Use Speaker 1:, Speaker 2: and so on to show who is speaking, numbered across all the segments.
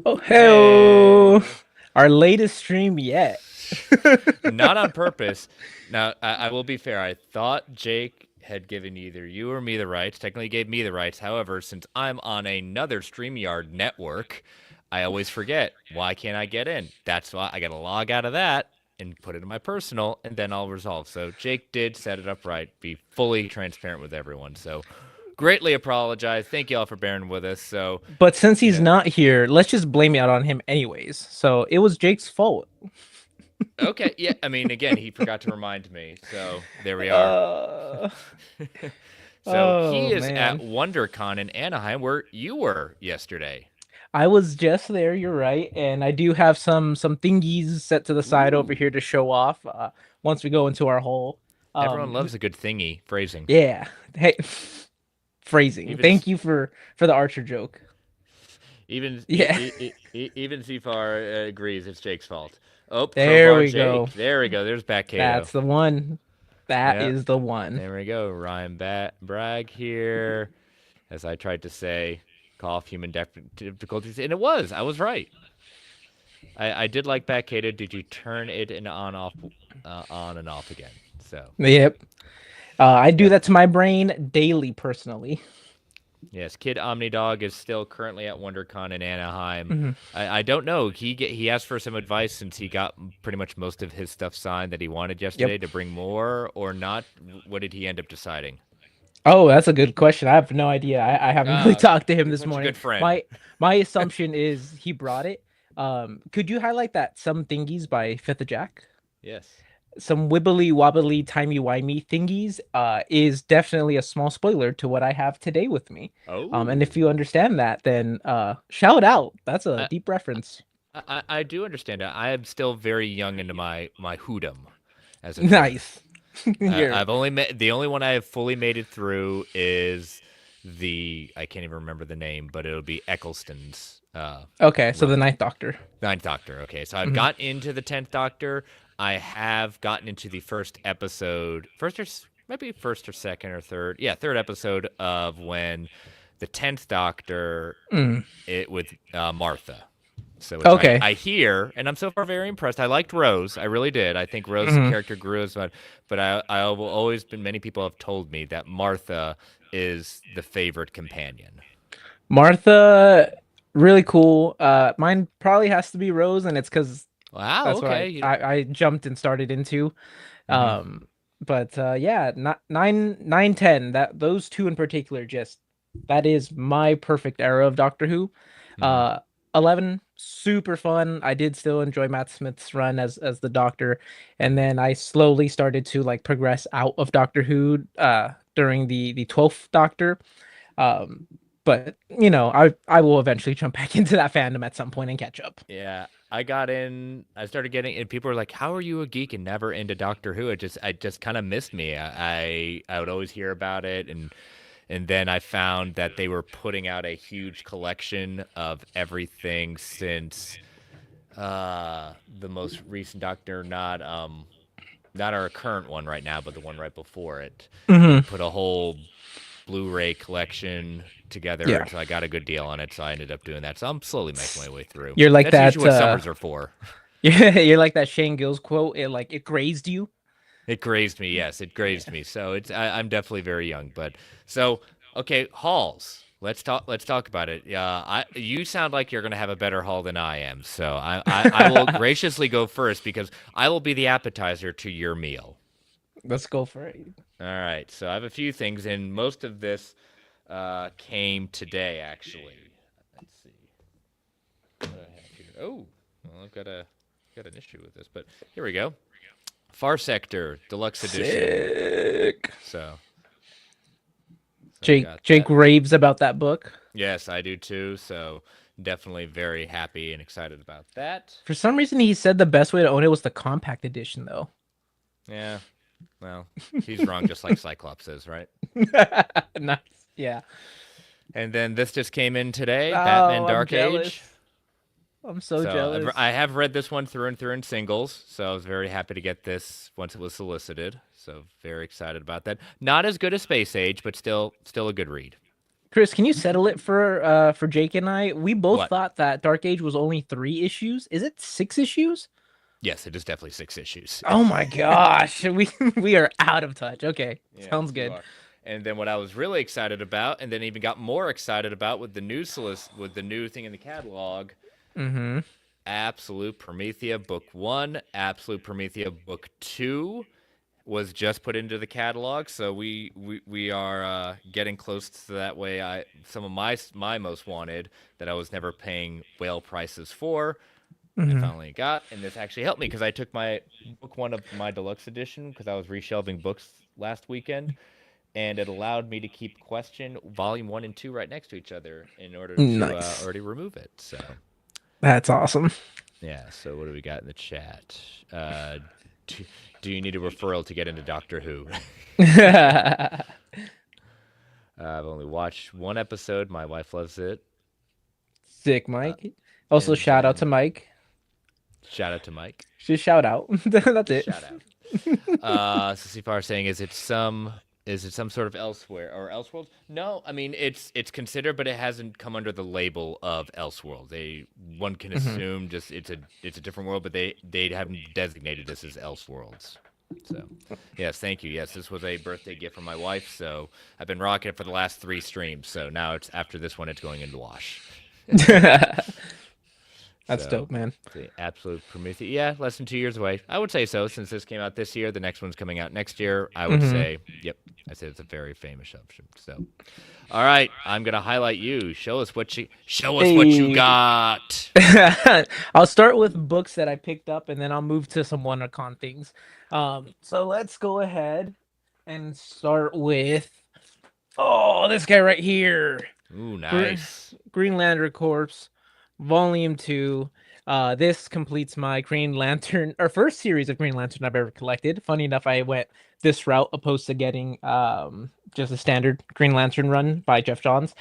Speaker 1: Oh,
Speaker 2: Hey,
Speaker 1: hell. Our latest stream yet.
Speaker 2: not on purpose. Now, I will be fair. I thought Jake had given either you or me the rights. Technically, he gave me the rights. However, since I'm on another StreamYard network, I always forget. Why can't I get in? That's why I got to log out of that and put it in my personal, and then I'll resolve. So Jake did set it up right. Be fully transparent with everyone. So greatly apologize. Thank you all for bearing with us. So,
Speaker 1: But since
Speaker 2: you
Speaker 1: he's
Speaker 2: know,
Speaker 1: not here, let's just blame it on him anyways. So it was Jake's fault.
Speaker 2: okay, yeah. I mean, again, he forgot to remind me, so there we are.
Speaker 1: Uh,
Speaker 2: So
Speaker 1: oh
Speaker 2: he is at
Speaker 1: man.
Speaker 2: WonderCon in Anaheim, where you were yesterday.
Speaker 1: I was just there, you're right, and I do have some thingies set to the side over
Speaker 2: Ooh,
Speaker 1: here to show off once we go into our hole.
Speaker 2: everyone
Speaker 1: Um
Speaker 2: loves a good thingy phrasing.
Speaker 1: yeah. Hey, phrasing.
Speaker 2: Even
Speaker 1: Thank you for the Archer joke.
Speaker 2: even
Speaker 1: Yeah.
Speaker 2: even Zfar agrees it's Jake's fault. Oh,
Speaker 1: There
Speaker 2: crowbar
Speaker 1: we go.
Speaker 2: Jake. There we go. There's back Kato.
Speaker 1: That's the one. That
Speaker 2: Yeah,
Speaker 1: is the one.
Speaker 2: there we go. Ryan Bragg here, as I tried to say, call off human difficulties, and it was. I was right. I did like back Kato. Did you turn it in on and off again? So
Speaker 1: Yep. I do
Speaker 2: yep.
Speaker 1: that to my brain daily, personally.
Speaker 2: Yes, Kid Omnidog is still currently at WonderCon in Anaheim.
Speaker 1: Mhm.
Speaker 2: I don't know. He asked for some advice since he got pretty much most of his stuff signed that he wanted
Speaker 1: Yep.
Speaker 2: yesterday to bring more or not. What did he end up deciding?
Speaker 1: Oh, that's a good question. I have no idea. I haven't really
Speaker 2: Ah,
Speaker 1: talked to him
Speaker 2: you're
Speaker 1: this
Speaker 2: such a
Speaker 1: morning.
Speaker 2: good friend.
Speaker 1: My assumption is he brought it. Could you highlight that Some Thingies by Fifth of Jack?
Speaker 2: Yes.
Speaker 1: Some wibbly wobbly timey wimey thingies is definitely a small spoiler to what I have today with me. And if
Speaker 2: Oh,
Speaker 1: you understand that, then shout out. That's a
Speaker 2: I,
Speaker 1: deep reference.
Speaker 2: I do understand that. I am still very young into my hoodum, as it were.
Speaker 1: Nice. You're
Speaker 2: I've only met the only one I have fully made it through is the I can't even remember the name, but it'll be Eccleston's
Speaker 1: okay. So the
Speaker 2: run.
Speaker 1: Ninth Doctor.
Speaker 2: Ninth Doctor. Okay, so I've
Speaker 1: Mhm.
Speaker 2: got into the 10th Doctor. I have gotten into the first episode, maybe first or second or third. Yeah, third episode of when the 10th Doctor
Speaker 1: Mm.
Speaker 2: it with Martha. So which
Speaker 1: Okay.
Speaker 2: I hear, and I'm so far very impressed. I liked Rose, I really did. I think Rose's
Speaker 1: Mhm.
Speaker 2: character grew as much, but I have always been. Many people have told me that Martha is the favorite companion.
Speaker 1: Martha, really cool. Mine probably has to be Rose, and it's because
Speaker 2: Wow.
Speaker 1: that's what
Speaker 2: Okay.
Speaker 1: I jumped and started into.
Speaker 2: Mm-hmm.
Speaker 1: But yeah, not nine, 10. That those two in particular, just that is my perfect era of Doctor Who.
Speaker 2: Mm-hmm.
Speaker 1: Uh, 11, super fun. I did still enjoy Matt Smith's run as the Doctor, and then I slowly started to like progress out of Doctor Who during the 12th Doctor. Um, but I will eventually jump back into that fandom at some point and catch up.
Speaker 2: Yeah, I got in. I started getting, and people were like, "How are you a geek and never into Doctor Who?" I just kind of missed me. I would always hear about it, and then I found that they were putting out a huge collection of everything since the most recent Doctor, not our current one right now, but the one right before it. They
Speaker 1: Hmm.
Speaker 2: put a whole Blu-ray collection together,
Speaker 1: Yeah,
Speaker 2: and so I got a good deal on it. So I ended up doing that. So I'm slowly making my way through.
Speaker 1: you're like
Speaker 2: That's usually
Speaker 1: that.
Speaker 2: what summers are for.
Speaker 1: You're like that Shane Gills quote. It grazed you.
Speaker 2: It grazed me. Yes, it grazed me. So I'm definitely very young, but so okay, halls. Let's talk about it. You sound like you're gonna have a better haul than I am. So I will graciously go first because I will be the appetizer to your meal.
Speaker 1: Let's go for it.
Speaker 2: All right. So I have a few things, and most of this came today, actually. Let's see what I have here. Oh, well, got an issue with this, but here we go. Far Sector Deluxe Edition.
Speaker 1: Sick.
Speaker 2: So, so I
Speaker 1: Jake
Speaker 2: got
Speaker 1: Jake
Speaker 2: that.
Speaker 1: raves about that book.
Speaker 2: Yes, I do too. So definitely very happy and excited about that.
Speaker 1: For some reason, he said the best way to own it was the compact edition, though.
Speaker 2: Yeah. Well, he's wrong, just like Cyclops is, right?
Speaker 1: Nice. Yeah.
Speaker 2: And then this just came in today,
Speaker 1: Oh,
Speaker 2: Batman
Speaker 1: I'm
Speaker 2: Dark Age.
Speaker 1: jealous. I'm so
Speaker 2: So
Speaker 1: jealous.
Speaker 2: I have read this one through in singles, so I was very happy to get this once it was solicited. So very excited about that. Not as good as Space Age, but still a good read.
Speaker 1: Chris, can you settle it for Jake and I? We both
Speaker 2: What?
Speaker 1: thought that Dark Age was only 3 issues. Is it 6 issues?
Speaker 2: Yes, it is definitely 6 issues.
Speaker 1: Oh my gosh, we are out of touch. Okay,
Speaker 2: Yes,
Speaker 1: sounds
Speaker 2: you
Speaker 1: good.
Speaker 2: are. And then what I was really excited about, and then even got more excited about with the new with the new thing in the catalog,
Speaker 1: Mm-hmm.
Speaker 2: Absolute Promethea Book One, Absolute Promethea Book Two was just put into the catalog, so we are getting close to that way. I some of my most wanted that I was never paying whale prices for. I
Speaker 1: Mm-hmm.
Speaker 2: finally got, and this actually helped me because I took my book one of my deluxe edition because I was reshelving books last weekend, and it allowed me to keep Question Volume One and Two right next to each other in order to
Speaker 1: Nice.
Speaker 2: already remove it. So
Speaker 1: That's awesome.
Speaker 2: yeah. So what do we got in the chat? Uh, do, do you need a referral to get into Doctor Who? I've only watched one episode. My wife loves it.
Speaker 1: Sick,
Speaker 2: Uh,
Speaker 1: Mike. Also,
Speaker 2: and
Speaker 1: shout out to
Speaker 2: then
Speaker 1: Mike.
Speaker 2: shout out to Mike.
Speaker 1: Just shout out. That's it.
Speaker 2: Shout out. Sissy saying, is it some sort of elsewhere or Elseworld? No, I mean it's considered, but it hasn't come under the label of Elseworld. One can
Speaker 1: Hmm.
Speaker 2: assume just it's a different world, but they haven't designated this as Elseworlds. So, yes, thank you. Yes, this was a birthday gift from my wife, so I've been rocking it for the last 3 streams. So now it's after this one, it's going into wash.
Speaker 1: That's
Speaker 2: So
Speaker 1: dope, man.
Speaker 2: the absolute Prometheus. Yeah, less than 2 years away. I would say so. Since this came out this year, the next one's coming out next year. I would
Speaker 1: Hmm.
Speaker 2: say, yep. I say it's a very famous option. So, all right, I'm gonna highlight you. Show us what you
Speaker 1: Hey.
Speaker 2: got.
Speaker 1: I'll start with books that I picked up and then I'll move to some WonderCon things. So let's go ahead and start with this guy right here.
Speaker 2: Ooh,
Speaker 1: Gre-
Speaker 2: nice.
Speaker 1: Green Lantern Corps, Volume 2. This completes my Green Lantern, or first series of Green Lantern I've ever collected. Funny enough, I went this route opposed to getting just a standard Green Lantern run by Jeff Johns,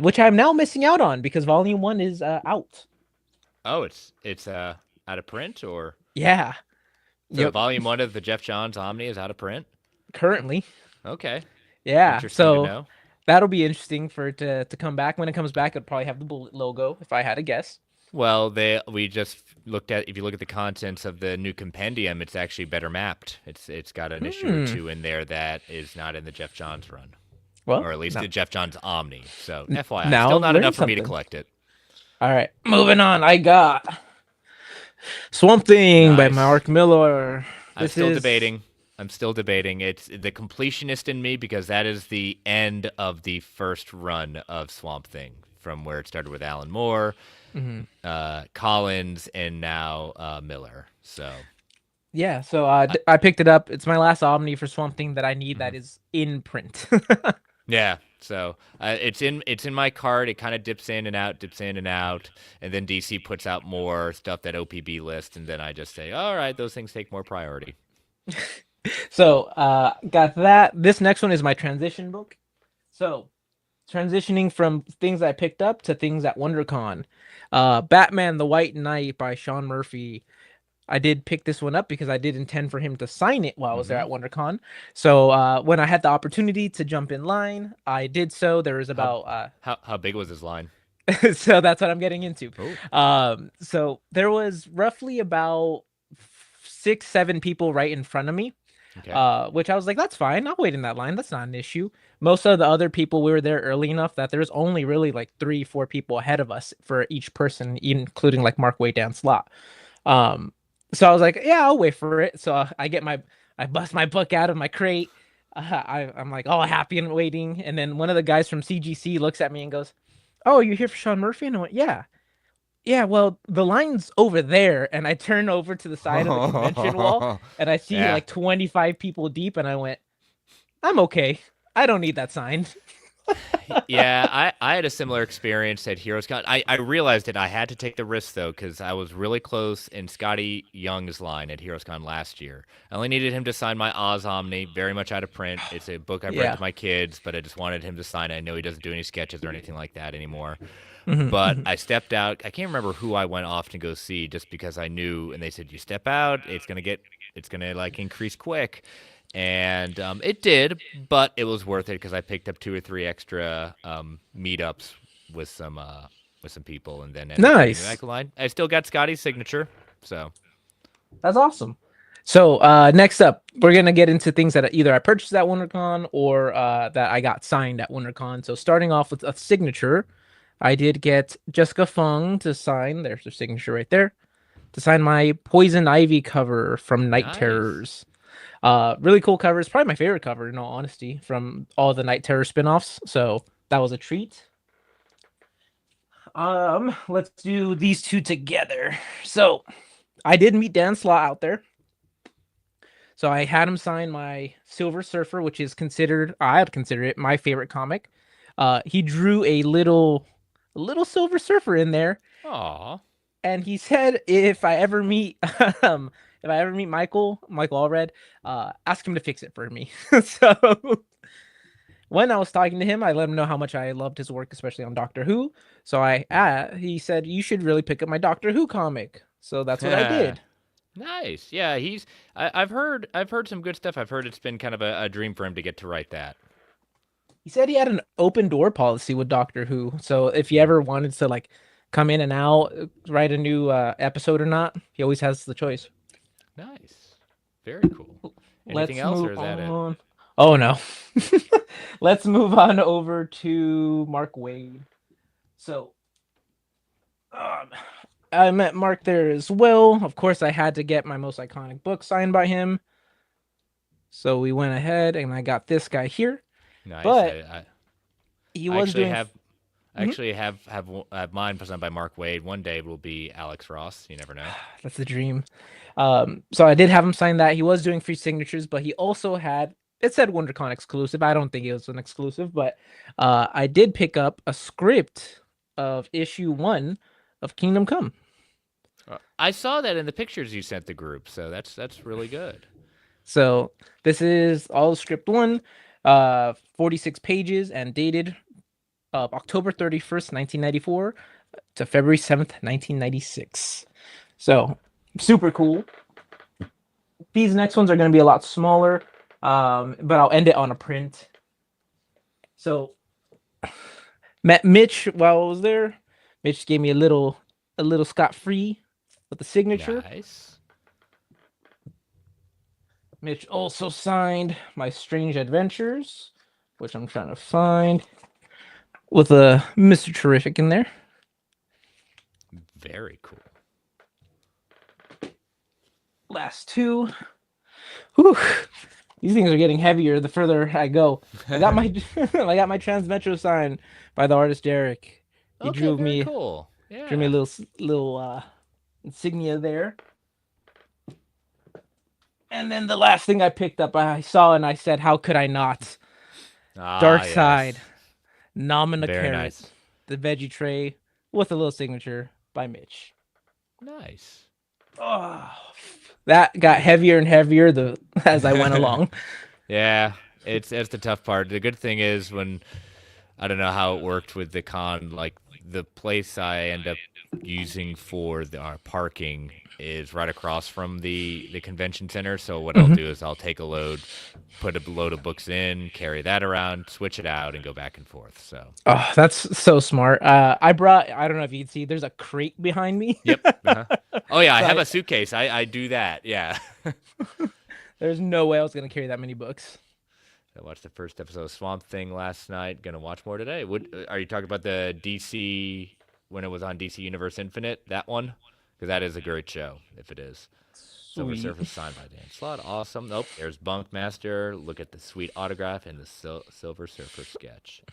Speaker 1: which I'm now missing out on because Volume 1 is out.
Speaker 2: Oh, it's out of print, or
Speaker 1: Yeah.
Speaker 2: so
Speaker 1: Yep.
Speaker 2: Volume One of the Jeff Johns Omni is out of print.
Speaker 1: Currently.
Speaker 2: Okay,
Speaker 1: Yeah.
Speaker 2: interesting to
Speaker 1: So
Speaker 2: know.
Speaker 1: that'll be interesting for it to come back. When it comes back, it'll probably have the bullet logo, if I had to guess.
Speaker 2: Well, we just looked at if you look at the contents of the new compendium, it's actually better mapped. It's got an issue or
Speaker 1: Hmm.
Speaker 2: two in there that is not in the Jeff Johns run,
Speaker 1: Well,
Speaker 2: or at least
Speaker 1: no.
Speaker 2: the Jeff Johns Omni. So FYI,
Speaker 1: Now
Speaker 2: still
Speaker 1: I've
Speaker 2: not enough
Speaker 1: learned
Speaker 2: for me to
Speaker 1: something.
Speaker 2: collect it.
Speaker 1: All right. Moving on. I got Swamp Thing by
Speaker 2: Nice.
Speaker 1: Mark Miller.
Speaker 2: I'm
Speaker 1: This
Speaker 2: still
Speaker 1: is
Speaker 2: debating. I'm still debating. It's the completionist in me because that is the end of the first run of Swamp Thing, from where it started with Alan Moore,
Speaker 1: mhm.
Speaker 2: Collins, and now Miller. So.
Speaker 1: Yeah, so
Speaker 2: I,
Speaker 1: I picked it up. It's my last Omni for Swamp Thing that I need
Speaker 2: mhm.
Speaker 1: that is in print.
Speaker 2: Yeah, so it's in my cart. It kind of dips in and out, and then DC puts out more stuff that OPB lists, and then I just say, all right, those things take more priority.
Speaker 1: So, got that. This next one is my transition book. So, transitioning from things I picked up to things at WonderCon. Batman the White Knight by Sean Murphy. I did pick this one up because I did intend for him to sign it while I was there
Speaker 2: Hmm.
Speaker 1: at WonderCon. So when I had the opportunity to jump in line, I did so. There was
Speaker 2: How
Speaker 1: about
Speaker 2: how big was his line?
Speaker 1: so that's what I'm getting into.
Speaker 2: Oh,
Speaker 1: So there was roughly about 6, 7 people right in front of me,
Speaker 2: okay.
Speaker 1: which I was like, that's fine. I'll wait in that line. That's not an issue. Most of the other people, we were there early enough that there's only really like 3, 4 people ahead of us for each person, including like Mark Waitdown slot. Um, so I was like, yeah, I'll wait for it. So I bust my book out of my crate. I'm like all happy and waiting. And then one of the guys from CGC looks at me and goes, "Oh, you here for Sean Murphy?" And I went, "Yeah." Yeah, well, the line's over there. And I turn over to the side of the convention wall and I see
Speaker 2: Yeah.
Speaker 1: like 25 people deep. And I went, I'm okay. I don't need that sign.
Speaker 2: Yeah, I had a similar experience at Heroes Con. I realized that I had to take the risk though, because I was really close in Scotty Young's line at Heroes Con last year. I only needed him to sign my Oz Omni, very much out of print. It's a book I've read
Speaker 1: Yeah.
Speaker 2: to my kids, but I just wanted him to sign it. I know he doesn't do any sketches or anything like that anymore.
Speaker 1: Mhm,
Speaker 2: But
Speaker 1: mhm.
Speaker 2: I stepped out. I can't remember who I went off to go see just because I knew, and they said, you step out, it's gonna like increase quick. and it did, but it was worth it because I picked up 2 or 3 extra meetups with some people, and then ended up getting the
Speaker 1: Nice.
Speaker 2: Michael line. I still got Scotty's signature, so
Speaker 1: That's awesome. So next up, we're gonna get into things that either I purchased at WonderCon or that I got signed at WonderCon. So starting off with a signature, I did get Jessica Fung to sign. There's her signature right there. To sign my Poison Ivy cover from Night
Speaker 2: nice.
Speaker 1: Terrors. Really cool cover. It's probably my favorite cover in all honesty from all the Night Terror spin-offs. So that was a treat. Let's do these two together. So I did meet Dan Slott out there. So I had him sign my Silver Surfer, which is considered, I'd consider it my favorite comic. He drew a little Silver Surfer in there,
Speaker 2: Aw,
Speaker 1: and he said if I ever meet, if I ever meet Michael Allred, ask him to fix it for me. So when I was talking to him, I let him know how much I loved his work, especially on Doctor Who. So he said you should really pick up my Doctor Who comic. So that's what I
Speaker 2: nice.
Speaker 1: did.
Speaker 2: Yeah, I've heard some good stuff. I've heard it's been kind of a dream for him to get to write that.
Speaker 1: He said he had an open door policy with Doctor Who. So if you
Speaker 2: Hmm.
Speaker 1: ever wanted to like come in and out, write a new episode or not, he always has the choice.
Speaker 2: Nice, very cool. Anything
Speaker 1: Let's
Speaker 2: else,
Speaker 1: move
Speaker 2: or is that it?
Speaker 1: on. Oh no. Let's move on over to Mark Wade. So um, I met Mark there as well. Of course, I had to get my most iconic book signed by him. So we went ahead and I got this guy here.
Speaker 2: Nice.
Speaker 1: But
Speaker 2: I
Speaker 1: he
Speaker 2: I
Speaker 1: was
Speaker 2: actually
Speaker 1: doing.
Speaker 2: have
Speaker 1: Mhm.
Speaker 2: have mine presented by Mark Wade. One day it will be Alex Ross. You never know.
Speaker 1: That's the dream. So I did have him sign that. He was doing free signatures, but he also had it said WonderCon exclusive. I don't think it was an exclusive, but I did pick up a script of issue 1 of Kingdom Come.
Speaker 2: I saw that in the pictures you sent the group, so that's really good.
Speaker 1: So this is all script 1, 46 pages and dated October 31st, 1994 to February 7th, 1996. So super cool. These next ones are going to be a lot smaller, but I'll end it on a print. So met Mitch while I was there. Mitch gave me a little scot free with the signature.
Speaker 2: Nice.
Speaker 1: Mitch also signed my Strange Adventures, which I'm trying to find, with a Mr. Terrific in there.
Speaker 2: Very cool.
Speaker 1: Last two. Whew. These things are getting heavier the further I go. I got my I got my Transmetro sign by the artist Derek. He
Speaker 2: Okay, very cool.
Speaker 1: drew me a
Speaker 2: Yeah.
Speaker 1: little insignia there. And then the last thing I picked up, I saw and I said, "How could I not?"
Speaker 2: Ah,
Speaker 1: Dark Side,
Speaker 2: yes.
Speaker 1: Namina
Speaker 2: Very
Speaker 1: Carrot,
Speaker 2: nice.
Speaker 1: the veggie tray with a little signature by Mitch.
Speaker 2: Nice.
Speaker 1: Oh, that got heavier and heavier as I went along.
Speaker 2: Yeah, it's the tough part. The good thing is when I don't know how it worked with the con. Like the place I end up using for our parking is right across from the convention center. So what I'll
Speaker 1: Mhm.
Speaker 2: do is I'll take a load, put a load of books in, carry that around, switch it out, and go back and forth. So
Speaker 1: Oh, that's so smart. I don't know if you can see, there's a crate behind me.
Speaker 2: yep. Uh-huh. Oh yeah, I
Speaker 1: So
Speaker 2: have a suitcase. I do that. Yeah.
Speaker 1: there's no way I was gonna carry that many books.
Speaker 2: I watched the first episode of Swamp Thing last night. Gonna watch more today. What are you talking about? The DC when it was on DC Universe Infinite? That one? Because that is a great show. If it is, Silver
Speaker 1: Sweet.
Speaker 2: Surfer signed by Dan Slott. Awesome. Nope. There's Bunkmaster. Look at the sweet autograph and the Silver Surfer sketch.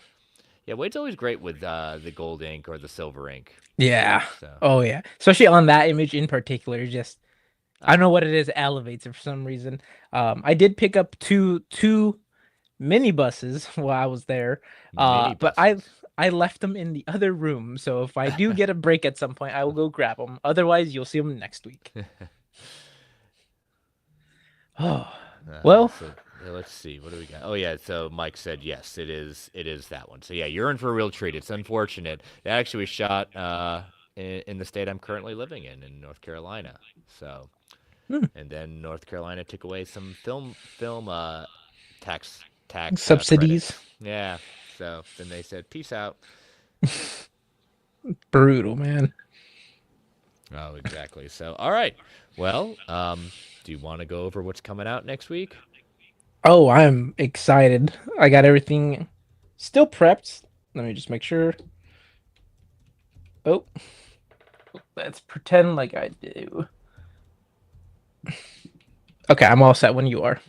Speaker 2: Yeah, Wade's always great with the gold ink or the silver ink.
Speaker 1: Yeah.
Speaker 2: So
Speaker 1: Oh yeah. Especially on that image in particular, just I don't know
Speaker 2: ah,
Speaker 1: what it is, it elevates it for some reson. I did pick up two minibuses while I was there.
Speaker 2: mini
Speaker 1: But
Speaker 2: buses.
Speaker 1: I left them in the other room. So if I do get a break at some point, I will go grab them. Otherwise, you'll see them next week. Oh, well,
Speaker 2: So let's see. What do we got? Oh yeah. So Mike said yes. It is. It is that one. So yeah, you're in for a real treat. It's unfortunate. It actually was shot in the state I'm currently living in North Carolina. So
Speaker 1: Hmm.
Speaker 2: and then North Carolina took away some film tax
Speaker 1: Subsidies.
Speaker 2: credits. Yeah, so then they said peace out.
Speaker 1: Brutal, man.
Speaker 2: Oh, exactly. So, all right. Well, do you want to go over what's coming out next week?
Speaker 1: Oh, I'm excited. I got everything still prepped. Let me just make sure. Oh, let's pretend like I do. Okay, I'm all set when you are.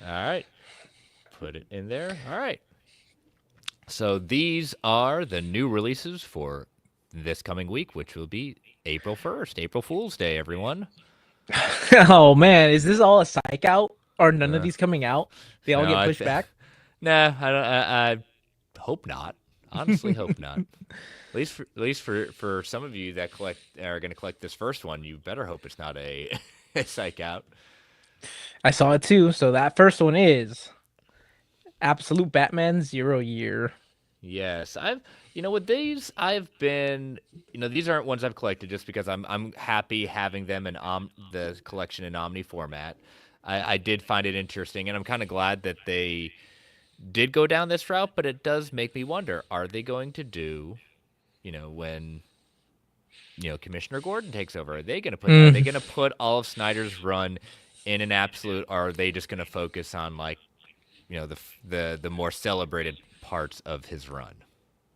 Speaker 2: All right. Put it in there. All right. So these are the new releases for this coming week, which will be April 1st, April Fool's Day, everyone.
Speaker 1: Oh man, is this all a psych out? Are none of
Speaker 2: Uh,
Speaker 1: these coming out? They all
Speaker 2: no,
Speaker 1: get pushed back?
Speaker 2: nah, I don't. I hope not. Honestly, hope not. At least for some of you that are going to collect this first one, you better hope it's not a, a psych out.
Speaker 1: I saw it too. So that first one is Absolute Batman Zero Year.
Speaker 2: Yes, with these I've been these aren't ones I've collected just because I'm happy having them in the collection in Omni format. I did find it interesting, and I'm kind of glad that they did go down this route. But it does make me wonder: are they going to do when Commissioner Gordon takes over? Are they going to put that? Are they
Speaker 1: Mm,
Speaker 2: going to put all of Snyder's run in an absolute, or are they just going to focus on like the more celebrated parts of his run?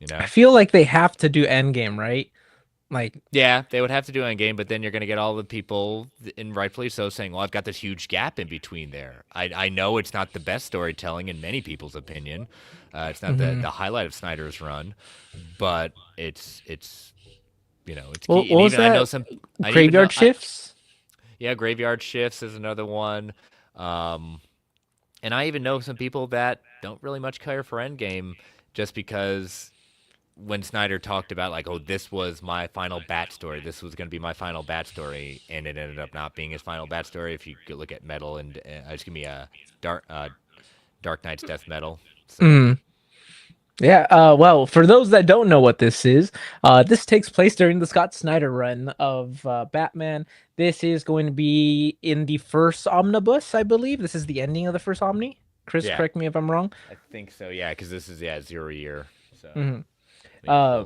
Speaker 2: You
Speaker 1: I
Speaker 2: know?
Speaker 1: feel like they have to do Endgame, right? Like,
Speaker 2: Yeah, they would have to do it in game, but then you're going to get all the people, and rightfully so, saying, "Well, I've got this huge gap in between there." I know it's not the best storytelling in many people's opinion. It's not the
Speaker 1: mhm.
Speaker 2: the highlight of Snyder's run, but it's
Speaker 1: What
Speaker 2: key. And
Speaker 1: was
Speaker 2: even I know
Speaker 1: that?
Speaker 2: some. I even know
Speaker 1: Graveyard
Speaker 2: I
Speaker 1: Shifts?
Speaker 2: Yeah, Graveyard Shifts is another one. Um, and I even know some people that don't really much care for Endgame just because when Snyder talked about like, oh, this was my final Bat story, this was going to be my final Bat story, and it ended up not being his final Bat story. If you could look at Metal and excuse me, Dark Knight's Death Metal. So
Speaker 1: Mm. Yeah, well, for those that don't know what this is, this takes place during the Scott Snyder run of Batman. This is going to be in the first omnibus, I believe. This is the ending of the first Omni. Chris,
Speaker 2: yeah,
Speaker 1: correct me if I'm wrong.
Speaker 2: I think so. Yeah, because this is 0 year. So
Speaker 1: Hmm.
Speaker 2: let me
Speaker 1: Um,
Speaker 2: pull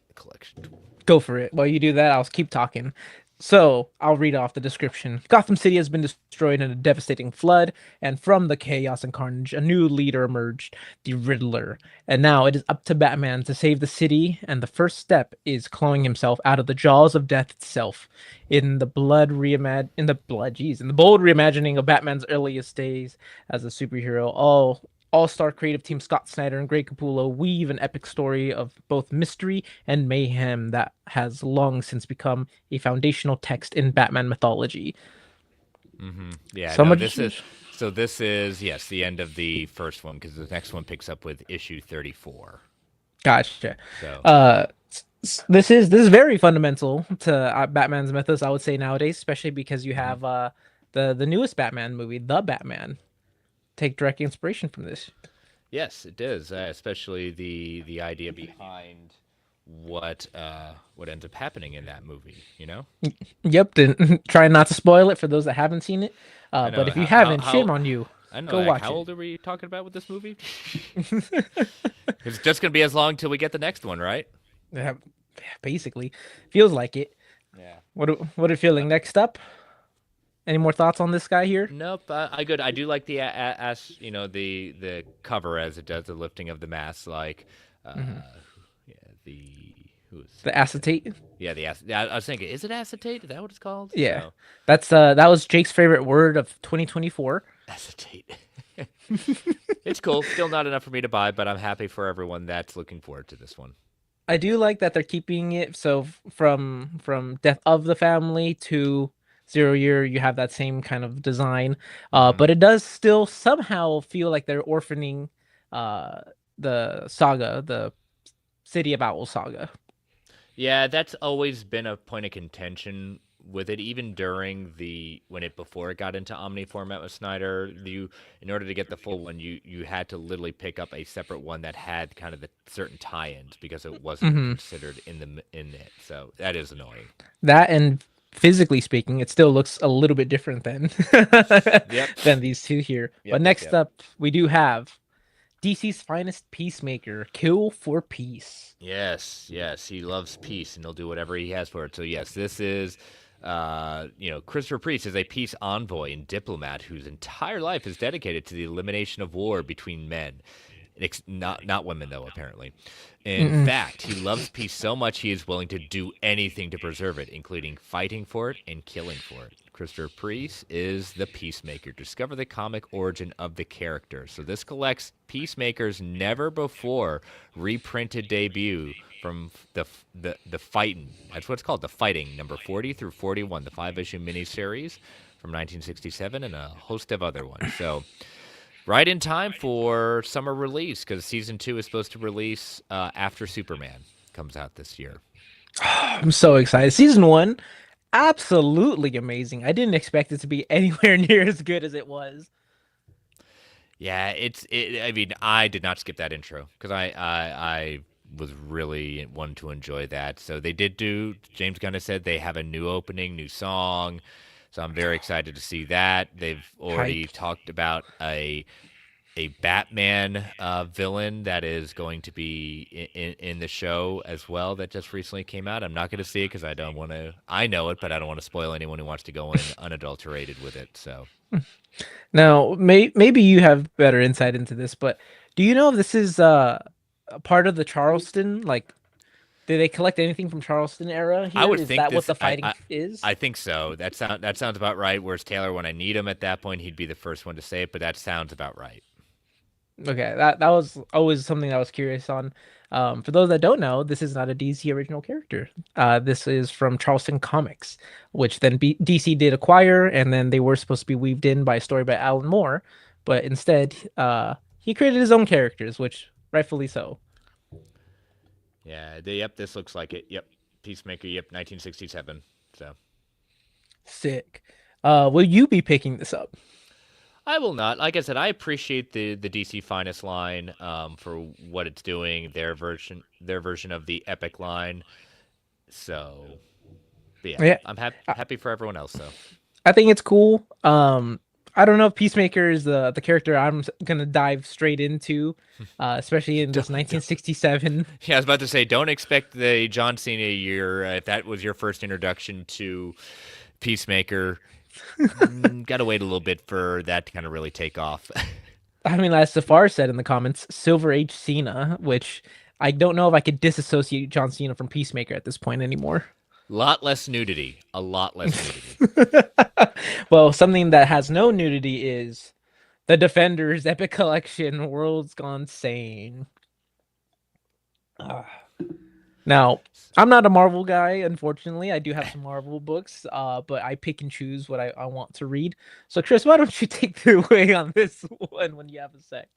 Speaker 2: the collection tool.
Speaker 1: Go for it. While you do that, I'll keep talking. So, I'll read off the description. Gotham City has been destroyed in a devastating flood, and from the chaos and carnage, a new leader emerged, the Riddler. And now it is up to Batman to save the city, and the first step is clawing himself out of the jaws of death itself. In the bold reimagining of Batman's earliest days as a superhero, all-star creative team Scott Snyder and Greg Capullo weave an epic story of both mystery and mayhem that has long since become a foundational text in Batman mythology.
Speaker 2: Yeah,
Speaker 1: So
Speaker 2: no,
Speaker 1: much.
Speaker 2: this is yes the end of the first one because the next one picks up with issue 34.
Speaker 1: Gotcha.
Speaker 2: So
Speaker 1: This is very fundamental to Batman's mythos, I would say nowadays, especially because you
Speaker 2: mhm.
Speaker 1: have the newest Batman movie, The Batman, take direct inspiration from this.
Speaker 2: Yes, it does, especially the idea behind what ends up happening in that movie.
Speaker 1: Yep, then try not to spoil it for those that haven't seen it.
Speaker 2: I
Speaker 1: But
Speaker 2: know
Speaker 1: if you
Speaker 2: how
Speaker 1: haven't, shame
Speaker 2: how
Speaker 1: on you.
Speaker 2: I know
Speaker 1: Go
Speaker 2: like
Speaker 1: watch
Speaker 2: how
Speaker 1: it.
Speaker 2: old are we talking about with this movie? It's just gonna be as long till we get the next one, right?
Speaker 1: Yeah, basically, feels like it.
Speaker 2: Yeah.
Speaker 1: What are you feeling? Next up, any more thoughts on this guy here?
Speaker 2: Nope. I good. I do like the as the cover as it does the lifting of the mask. Like,
Speaker 1: Hmm.
Speaker 2: yeah, the who's
Speaker 1: The acetate.
Speaker 2: yeah the yeah, I was thinking, is it acetate? Is that what it's called?
Speaker 1: Yeah,
Speaker 2: So
Speaker 1: that was Jake's favorite word of 2024.
Speaker 2: acetate. It's cool. Still not enough for me to buy, but I'm happy for everyone that's looking forward to this one.
Speaker 1: I do like that they're keeping it so from Death of the Family to Zero Year, you have that same kind of design.
Speaker 2: Hmm.
Speaker 1: But it does still somehow feel like they're orphaning uh the saga, the City of Owl saga.
Speaker 2: Yeah, that's always been a point of contention with it, even during the when it before it got into Omni format with Snyder. You, in order to get the full one, you had to literally pick up a separate one that had kind of the certain tie-ins because it wasn't
Speaker 1: Hmm.
Speaker 2: considered in it. So that is annoying.
Speaker 1: That and physically speaking, it still looks a little bit different than
Speaker 2: Yep.
Speaker 1: than these two here. But
Speaker 2: Yep. Yep.
Speaker 1: next
Speaker 2: Yep.
Speaker 1: up, we do have DC's finest Peacemaker, Kill for Peace.
Speaker 2: Yes, yes, he loves peace and he'll do whatever he has for it. So yes, this is, Christopher Priest is a peace envoy and diplomat whose entire life is dedicated to the elimination of war between men. Not women though, apparently. In
Speaker 1: Mm-mm.
Speaker 2: fact, he loves peace so much he is willing to do anything to preserve it, including fighting for it and killing for it. Christopher Priest is the Peacemaker. Discover the comic origin of the character. So this collects Peacemaker's never before reprinted debut from the fighting. That's what it's called, the fighting number 40 through 41, the 5-issue miniseries from 1967, and a host of other ones. So right in time for summer release because season 2 is supposed to release after Superman comes out this year.
Speaker 1: I'm so excited. Season one, absolutely amazing. I didn't expect it to be anywhere near as good as it was.
Speaker 2: Yeah, I mean, I did not skip that intro because I was really one to enjoy that. So they did do. James Gunn has said they have a new opening, new song. So I'm very excited to see that. They've already
Speaker 1: Hype.
Speaker 2: talked about a Batman villain that is going to be in the show as well that just recently came out. I'm not going to see it because I don't want to. I know it, but I don't want to spoil anyone who wants to go in unadulterated with it. So
Speaker 1: Now, maybe you have better insight into this, but do you know if this is a part of the Charleston? Like, did they collect anything from Charleston era
Speaker 2: I
Speaker 1: here?
Speaker 2: would
Speaker 1: Is
Speaker 2: think
Speaker 1: that what
Speaker 2: this.
Speaker 1: the fighting is?
Speaker 2: I think so. That sounds about right. Whereas Taylor, when I need him at that point, he'd be the first one to say it. But that sounds about right.
Speaker 1: Okay, that was always something I was curious on. For those that don't know, this is not a DC original character. This is from Charleston Comics, which then DC did acquire, and then they were supposed to be weaved in by a story by Alan Moore, but instead, he created his own characters, which rightfully so.
Speaker 2: Yeah. Yep. This looks like it. Yep. Peacemaker. Yep. 1967. So
Speaker 1: Sick. Will you be picking this up?
Speaker 2: I will not. Like I said, I appreciate the DC Finest line for what it's doing. Their version of the Epic line. So, but yeah,
Speaker 1: Yeah,
Speaker 2: I'm
Speaker 1: I,
Speaker 2: happy for everyone else though.
Speaker 1: I think it's cool. I don't know if Peacemaker is the character I'm gonna dive straight into, especially in this
Speaker 2: Don't.
Speaker 1: 1967.
Speaker 2: Yeah, I was about to say, don't expect the John Cena year if that was your first introduction to Peacemaker. Gotta wait a little bit for that to kind of really take off.
Speaker 1: I mean, as Safar said in the comments, Silver Age Cena, which I don't know if I could disassociate John Cena from Peacemaker at this point anymore.
Speaker 2: Lot less nudity. A lot less nudity.
Speaker 1: Well, something that has no nudity is the Defenders Epic Collection Worlds Gone Sane. Ah. Now, I'm not a Marvel guy, unfortunately. I do have some Marvel books, but I pick and choose what I want to read. So, Chris, why don't you take the away on this one when you have a sec?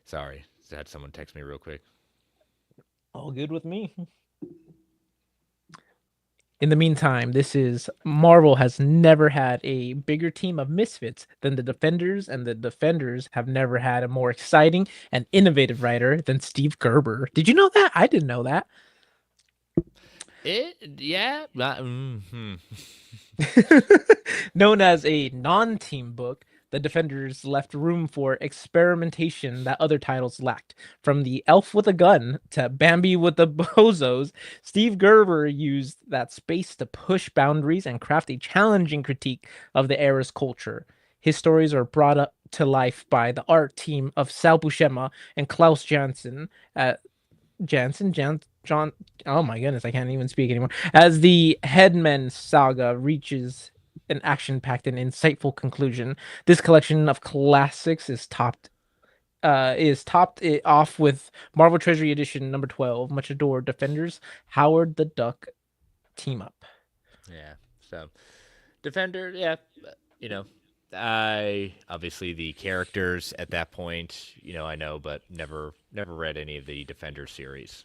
Speaker 2: Sorry, had someone text me real quick.
Speaker 1: All good with me. In the meantime, this is Marvel has never had a bigger team of misfits than the Defenders, and the Defenders have never had a more exciting and innovative writer than Steve Gerber. Did you know that? I didn't know that.
Speaker 2: Yeah.
Speaker 1: Known as a non-team book, the Defenders left room for experimentation that other titles lacked. From the Elf with a Gun to Bambi with the Bozos, Steve Gerber used that space to push boundaries and craft a challenging critique of the era's culture. His stories are brought up to life by the art team of Sal Buscema and Klaus Janson at John. Oh my goodness, I can't even speak anymore. As the Headman saga reaches an action-packed and insightful conclusion, this collection of classics is topped it off with Marvel Treasury Edition number 12, Much Adored Defenders, Howard the Duck team up.
Speaker 2: Yeah. So, Defender. Yeah. You know, I obviously the characters at that point. I know, but never read any of the Defender series.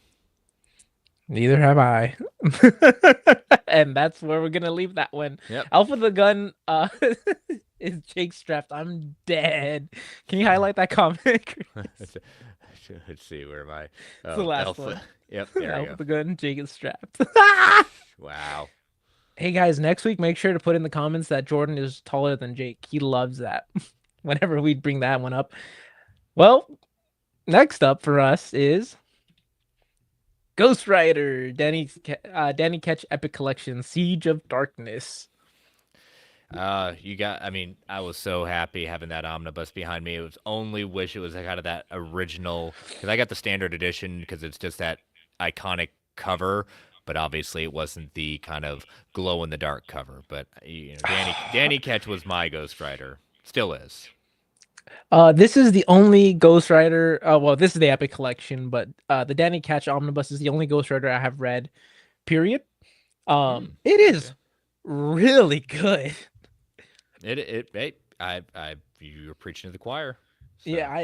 Speaker 1: Neither have I. And that's where we're gonna leave that one.
Speaker 2: Yep.
Speaker 1: Alpha the Gun is Jake strapped. I'm dead. Can you highlight that comic?
Speaker 2: Let's see, where am I?
Speaker 1: It's the
Speaker 2: Oh,
Speaker 1: last
Speaker 2: Alpha.
Speaker 1: one.
Speaker 2: Yep, there we
Speaker 1: Alpha
Speaker 2: go.
Speaker 1: the Gun, Jake is strapped.
Speaker 2: Wow.
Speaker 1: Hey guys, next week make sure to put in the comments that Jordan is taller than Jake. He loves that. Whenever we bring that one up. Well, next up for us is Ghost Rider, Danny Ketch Epic Collection, Siege of Darkness.
Speaker 2: I mean, I was so happy having that omnibus behind me. It was only wish it was kind of that original, because I got the standard edition because it's just that iconic cover, but obviously it wasn't the kind of glow in the dark cover. But Danny Ketch was my Ghost Rider, still is.
Speaker 1: This is the only Ghost Rider. Well, this is the Epic Collection, but the Danny Ketch Omnibus is the only Ghost Rider I have read. Period. It is
Speaker 2: Okay.
Speaker 1: really good.
Speaker 2: You were preaching to the choir,
Speaker 1: Yeah,
Speaker 2: so.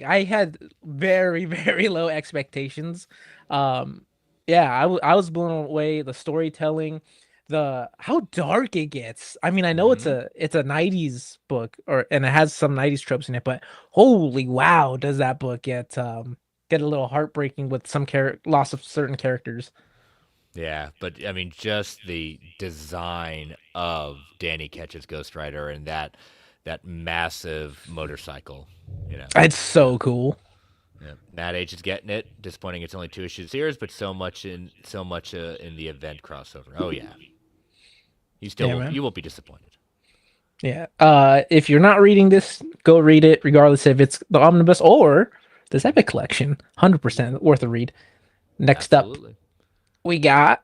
Speaker 1: I had very very low expectations. Um, yeah, I was blown away. The storytelling, the how dark it gets. I mean, I know
Speaker 2: Mm-hmm.
Speaker 1: it's a 90s book and it has some 90s tropes in it, but holy wow, does that book get a little heartbreaking with some loss of certain characters.
Speaker 2: Yeah, but I mean, just the design of Danny Ketch's Ghost Rider and that massive motorcycle, you know.
Speaker 1: It's
Speaker 2: So
Speaker 1: so cool.
Speaker 2: yeah, Mad Age is getting it. Disappointing, it's only 2 issues here, but so much in the event crossover. Oh yeah,
Speaker 1: Yeah, man.
Speaker 2: you won't be disappointed.
Speaker 1: Yeah. If you're not reading this, go read it, regardless if it's the omnibus or this epic collection. 100% worth a read. Next up,
Speaker 2: Absolutely.
Speaker 1: we got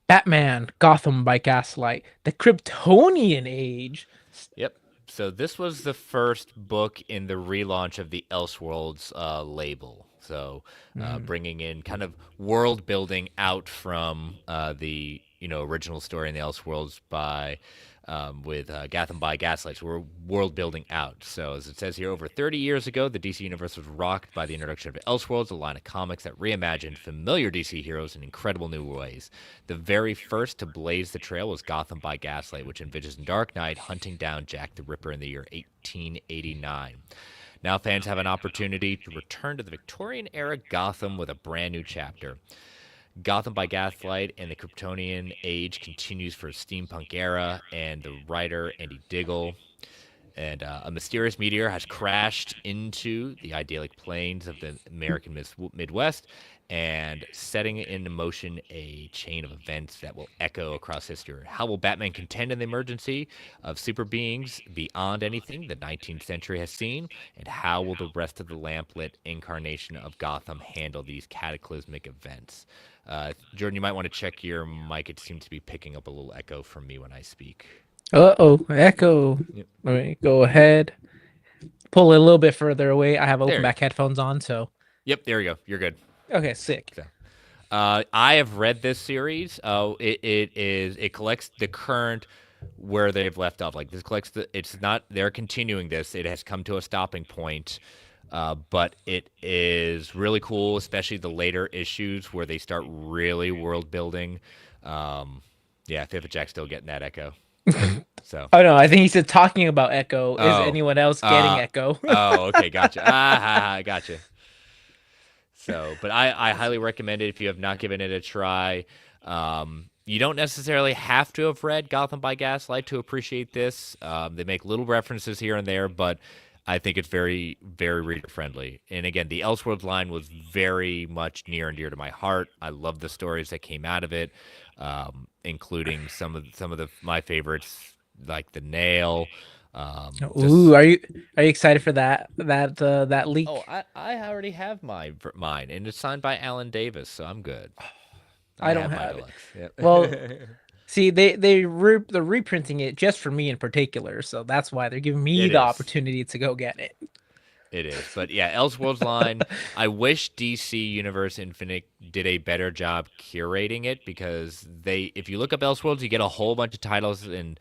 Speaker 1: Batman Gotham by Gaslight, the Kryptonian Age.
Speaker 2: Yep. So this was the first book in the relaunch of the Elseworlds label. So
Speaker 1: Mm.
Speaker 2: bringing in kind of world building out from the original story in the Elseworlds by with Gotham by Gaslight. So we're world building out. So as it says here, over 30 years ago, the DC universe was rocked by the introduction of Elseworlds, a line of comics that reimagined familiar DC heroes in incredible new ways. The very first to blaze the trail was Gotham by Gaslight, which envisions Dark Knight hunting down Jack the Ripper in the year 1889. Now fans have an opportunity to return to the Victorian era Gotham with a brand new chapter. Gotham by Gaslight and the Kryptonian Age continues for a steampunk era, and the writer Andy Diggle and a mysterious meteor has crashed into the idyllic plains of the American Midwest and setting into motion a chain of events that will echo across history. How will Batman contend in the emergency of super beings beyond anything the 19th century has seen? And how will the rest of the lamplit incarnation of Gotham handle these cataclysmic events? Jordan, you might want to check your mic. It seems to be picking up a little echo from me when I speak.
Speaker 1: Uh-oh, Echo.
Speaker 2: Yep.
Speaker 1: Let me go ahead. Pull it a little bit further away. I have open
Speaker 2: There.
Speaker 1: back headphones on, so
Speaker 2: Yep, there you go. You're good.
Speaker 1: okay, sick.
Speaker 2: So, I have read this series. It collects the current where they've left off. Like this collects the. It's not they're continuing this. It has come to a stopping point, but it is really cool, especially the later issues where they start really world building. Um, yeah, Fifth Jack's still getting that echo. So,
Speaker 1: Oh no, I think he said talking about Echo. Is
Speaker 2: oh,
Speaker 1: anyone else getting
Speaker 2: uh,
Speaker 1: Echo?
Speaker 2: okay, gotcha. Gotcha. So, but I highly recommend it if you have not given it a try. You don't necessarily have to have read Gotham by Gaslight to appreciate this. They make little references here and there, but I think it's very, very reader friendly. And again, the Elseworlds line was very much near and dear to my heart. I love the stories that came out of it, including some of my favorites like the Nail.
Speaker 1: Ooh,
Speaker 2: Just
Speaker 1: are you excited for that
Speaker 2: Oh,
Speaker 1: leak?
Speaker 2: I already have mine, and it's signed by Alan Davis, so I'm good. I
Speaker 1: I don't
Speaker 2: have my
Speaker 1: have it.
Speaker 2: deluxe.
Speaker 1: Well,
Speaker 2: Yep.
Speaker 1: see, they're reprinting it just for me in particular, so that's why they're giving me
Speaker 2: It
Speaker 1: the
Speaker 2: is.
Speaker 1: opportunity to go get it.
Speaker 2: It is. But yeah, Elseworlds line. I wish DC Universe Infinite did a better job curating it because if you look up Elseworlds, you get a whole bunch of titles, and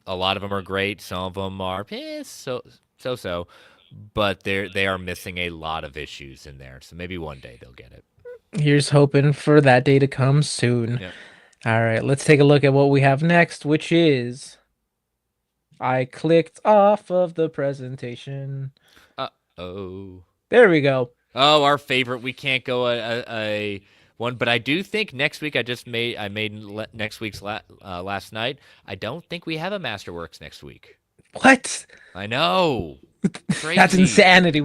Speaker 2: a lot of them are great. Some of them are so. But they are missing a lot of issues in there. So maybe one day they'll get it.
Speaker 1: Here's hoping for that day to come soon.
Speaker 2: Yep.
Speaker 1: All right, let's take a look at what we have next, which is I clicked off of the presentation.
Speaker 2: Uh oh.
Speaker 1: There we go.
Speaker 2: Oh, our favorite. We can't go a one. But I do think next week I made next week's last night. I don't think we have a Masterworks next week.
Speaker 1: What?
Speaker 2: I know,
Speaker 1: That's
Speaker 2: crazy.
Speaker 1: insanity.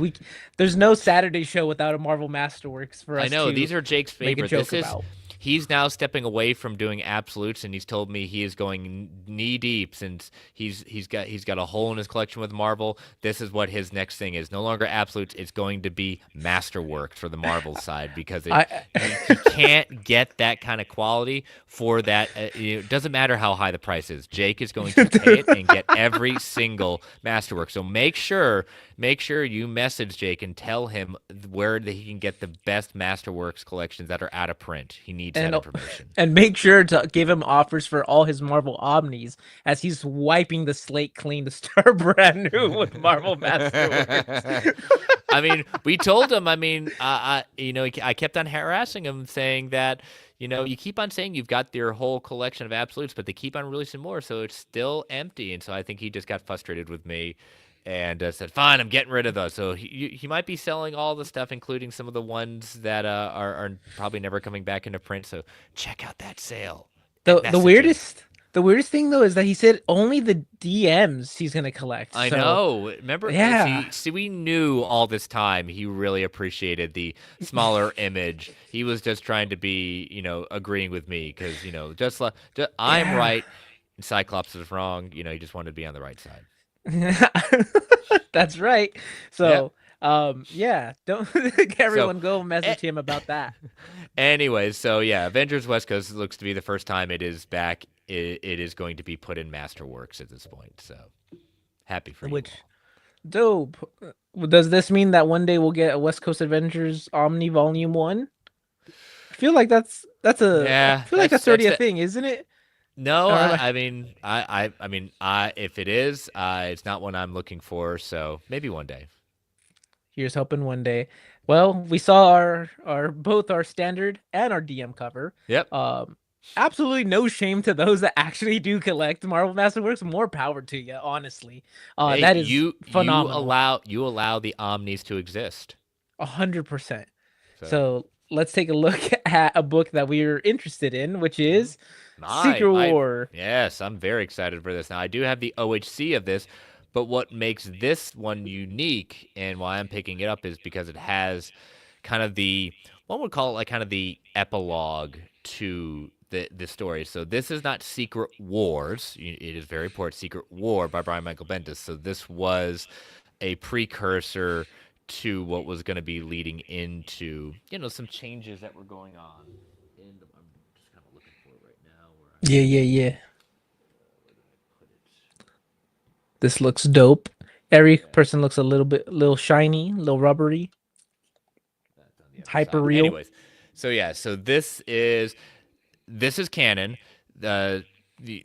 Speaker 1: There's no Saturday show without a Marvel Masterworks for
Speaker 2: I
Speaker 1: us
Speaker 2: know
Speaker 1: to
Speaker 2: these are Jake's
Speaker 1: make a
Speaker 2: favorite.
Speaker 1: joke about.
Speaker 2: He's now stepping away from doing absolutes, and he's told me he is going knee deep since he's got a hole in his collection with Marvel. This is what his next thing is. No longer absolutes. It's going to be Masterworks for the Marvel side because
Speaker 1: I
Speaker 2: he can't get that kind of quality for that. It doesn't matter how high the price is. Jake is going to pay it and get every single Masterwork. So make sure you message Jake and tell him where he can get the best Masterworks collections that are out of print. He needs that
Speaker 1: and
Speaker 2: information.
Speaker 1: and make sure to give him offers for all his Marvel Omnis as he's wiping the slate clean to start brand new with Marvel Masterworks.
Speaker 2: I mean, we told him. I mean, I kept on harassing him, saying that, you keep on saying you've got your whole collection of absolutes, but they keep on releasing more, so it's still empty. And so I think he just got frustrated with me, and said, "Fine, I'm getting rid of those." So he might be selling all the stuff, including some of the ones that are probably never coming back into print. So check out that sale and
Speaker 1: The
Speaker 2: message him.
Speaker 1: weirdest thing though is that he said only the DMs he's gonna collect.
Speaker 2: I
Speaker 1: So
Speaker 2: know. Remember,
Speaker 1: yeah.
Speaker 2: we knew all this time he really appreciated the smaller image. He was just trying to be, agreeing with me because, I'm
Speaker 1: Yeah.
Speaker 2: right and Cyclops is wrong. He just wanted to be on the right side.
Speaker 1: That's right.
Speaker 2: Yep.
Speaker 1: So yeah, don't
Speaker 2: So,
Speaker 1: everyone go
Speaker 2: eh,
Speaker 1: message him about that.
Speaker 2: anyways, so yeah, Avengers West Coast looks to be the first time it is back. It is going to be put in Masterworks at this point. So happy for you
Speaker 1: Which
Speaker 2: all.
Speaker 1: dope. Does this mean that one day we'll get a West Coast Adventures Omni Volume 1? I
Speaker 2: Yeah,
Speaker 1: feel like that's
Speaker 2: that's
Speaker 1: already a
Speaker 2: the
Speaker 1: thing, isn't it?
Speaker 2: no.
Speaker 1: Or am I
Speaker 2: If it is, it's not one I'm looking for. So maybe one day.
Speaker 1: here's hoping one day. Well, we saw our both our standard and our DM cover.
Speaker 2: Yep.
Speaker 1: Um absolutely no shame to those that actually do collect Marvel Masterworks. More power to you, honestly.
Speaker 2: Hey,
Speaker 1: That is phenomenal.
Speaker 2: you allow the omnis to exist.
Speaker 1: 100%.
Speaker 2: So
Speaker 1: So let's take a look at a book that we are interested in, which
Speaker 2: mhm.
Speaker 1: is Secret War.
Speaker 2: Yes, I'm very excited for this. Now I do have the OHC of this, but what makes this one unique and why I'm picking it up is because it has kind of the one would call it like kind of the epilogue to the story. So this is not Secret Wars. It is very important. Secret War by Brian Michael Bendis. So this was a precursor to what was going to be leading into some changes that were going on. And I'm just kind of looking for it right now.
Speaker 1: Yeah, yeah, yeah.
Speaker 2: Where did I put it?
Speaker 1: This looks dope. Every
Speaker 2: Yeah,
Speaker 1: person looks a little shiny, a little rubbery,
Speaker 2: that's on the other
Speaker 1: hyper
Speaker 2: side. But
Speaker 1: real.
Speaker 2: anyways, so yeah, so this is canon. Uh,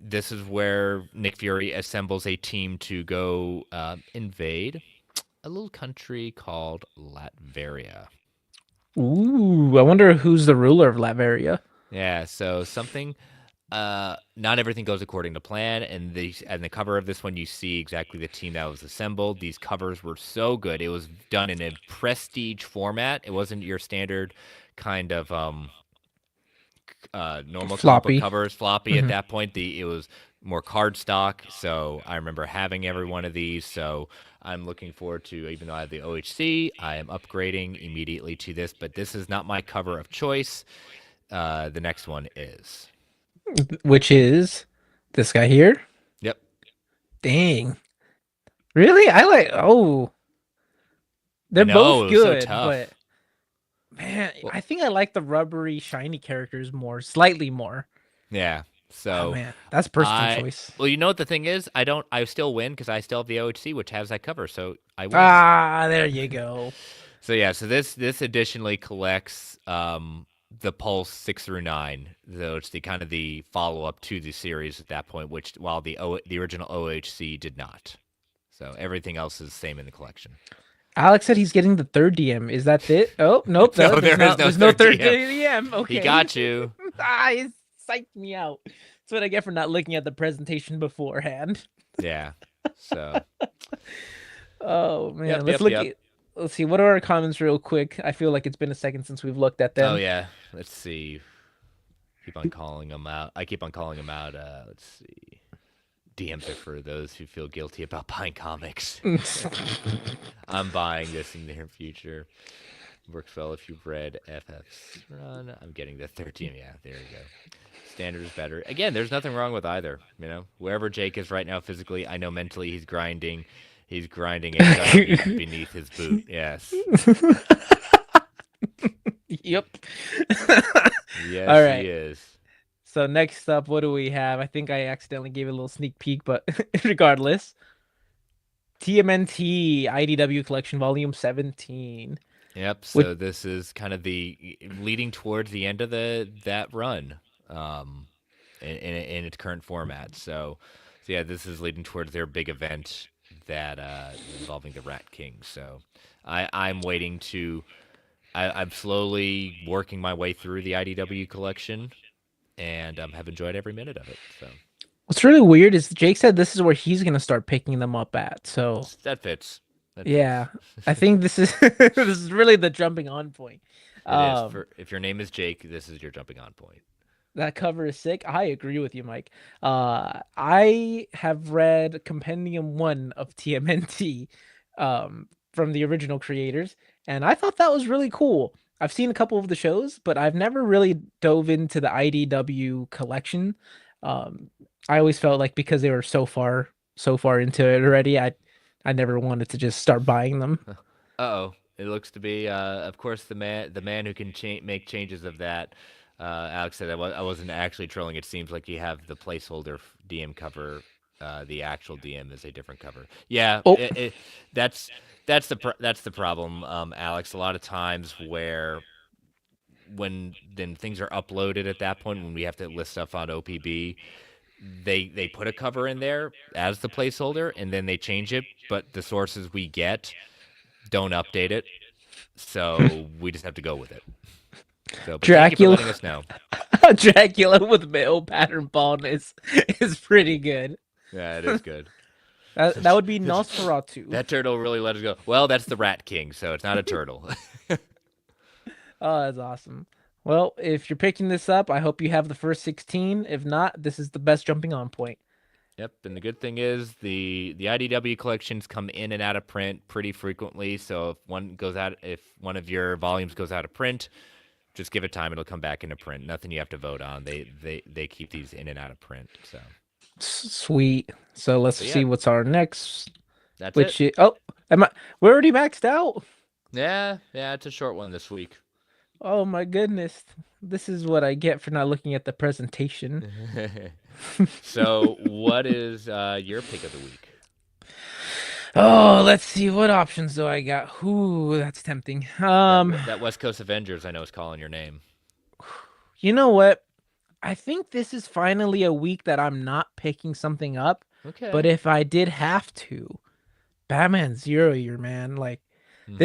Speaker 2: this is where Nick Fury assembles a team to go invade a little country called Latveria.
Speaker 1: Ooh, I wonder who's the ruler of Latveria.
Speaker 2: Yeah, so something not everything goes according to plan, and the cover of this one you see exactly the team that was assembled. These covers were so good. It was done in a prestige format. It wasn't your standard kind of normal comic book
Speaker 1: Floppy.
Speaker 2: covers, floppy at
Speaker 1: Mhm.
Speaker 2: that point. It was more cardstock. So I remember having every one of these. So I'm looking forward to, even though I have the OHC, I am upgrading immediately to this. But this is not my cover of choice. The next one is.
Speaker 1: Which is this guy here.
Speaker 2: Yep.
Speaker 1: Dang. Really?
Speaker 2: I
Speaker 1: they're
Speaker 2: know
Speaker 1: both
Speaker 2: it was so
Speaker 1: good,
Speaker 2: tough.
Speaker 1: but man,
Speaker 2: Well,
Speaker 1: I think I like the rubbery, shiny characters more, slightly more.
Speaker 2: yeah.
Speaker 1: Oh
Speaker 2: So
Speaker 1: man, that's personal choice.
Speaker 2: you know what the thing is? I still win because I still have the OHC, which has that cover. So I win.
Speaker 1: Ah, there you go.
Speaker 2: So yeah, so this additionally collects the Pulse 6 through 9. So it's the kind of the follow up to the series at that point, which while the original OHC did not. So everything else is the same in the collection.
Speaker 1: Alex said he's getting the third DM. Is that it? Oh, nope.
Speaker 2: No, there is no
Speaker 1: There's no
Speaker 2: third
Speaker 1: third
Speaker 2: DM.
Speaker 1: DM.
Speaker 2: He
Speaker 1: Okay.
Speaker 2: got you.
Speaker 1: It psyched me out. That's what I get for not looking at the presentation beforehand.
Speaker 2: Yeah. So
Speaker 1: Oh man,
Speaker 2: yep.
Speaker 1: let's see. What are our comments real quick? I feel like it's been a second since we've looked at
Speaker 2: Oh
Speaker 1: them.
Speaker 2: yeah, let's see. Keep on calling them out. I keep on calling them out. Let's see. DMs are for those who feel guilty about buying comics. I'm buying this in the near future. Works well if you've read FF's run. I'm getting the 13. Yeah, there you go. Standard is better. Again, there's nothing wrong with either. You know, wherever Jake is right now physically, I know mentally he's grinding. He's grinding a gun beneath his boot. Yes.
Speaker 1: Yep. All
Speaker 2: Yes, he
Speaker 1: right.
Speaker 2: is.
Speaker 1: So next up, what do we have? I think I accidentally gave a little sneak peek, but regardless, TMNT IDW Collection Volume 17.
Speaker 2: Yep.
Speaker 1: Which
Speaker 2: So this is kind of the leading towards the end of that run, um, in its current format. So yeah, this is leading towards their big event that involving the Rat King. So I'm waiting to. I'm slowly working my way through the IDW collection, and have enjoyed every minute of it. So
Speaker 1: what's really weird is Jake said this is where he's gonna start picking them up at. So
Speaker 2: that fits. That
Speaker 1: yeah,
Speaker 2: fits.
Speaker 1: I think this is this is really the jumping on point.
Speaker 2: It is.
Speaker 1: Um,
Speaker 2: For if your name is Jake, this is your jumping on point.
Speaker 1: that cover is sick. I agree with you, Mike. I have read Compendium 1 of TMNT from the original creators, and I thought that was really cool. I've seen a couple of the shows, but I've never really dove into the IDW collection. Um, I always felt like because they were so far into it already, I never wanted to just start buying them.
Speaker 2: Uh-oh. It looks to be, of course, the man who can make changes of that. Alex said I wasn't actually trolling. It seems like you have the placeholder DM cover. The actual DM is a different cover. Yeah,
Speaker 1: Oh,
Speaker 2: that's the problem, Alex. A lot of times where when then things are uploaded at that point when we have to list stuff on OPB, they put a cover in there as the placeholder and then they change it, but the sources we get don't update it, so we just have to go with it. So, but thank you for
Speaker 1: Dracula.
Speaker 2: letting us know.
Speaker 1: Dracula with male pattern baldness is pretty good.
Speaker 2: Yeah, it is good.
Speaker 1: That would be Nosferatu.
Speaker 2: That turtle really let us go. Well, that's the Rat King, so it's not a turtle.
Speaker 1: Oh, that's awesome. Well, if you're picking this up, I hope you have the first 16. If not, this is the best jumping on point.
Speaker 2: Yep, and the good thing is the IDW collections come in and out of print pretty frequently. So if one of your volumes goes out of print, just give it time; it'll come back into print. Nothing you have to vote on. They keep these in and out of print. So,
Speaker 1: Sweet. So let's
Speaker 2: but yeah,
Speaker 1: see what's our next.
Speaker 2: that's it.
Speaker 1: Which oh, am I? We're already maxed out.
Speaker 2: Yeah, it's a short one this week.
Speaker 1: Oh my goodness. This is what I get for not looking at the presentation.
Speaker 2: So, what is your pick of the week?
Speaker 1: Oh, let's see what options do I got. Ooh, that's tempting.
Speaker 2: That West Coast Avengers I know is calling your name.
Speaker 1: You know what? I think this is finally a week that I'm not picking something up. But
Speaker 2: Okay.
Speaker 1: if I did have to, Batman Zero Year, man, like
Speaker 2: Mm-hmm.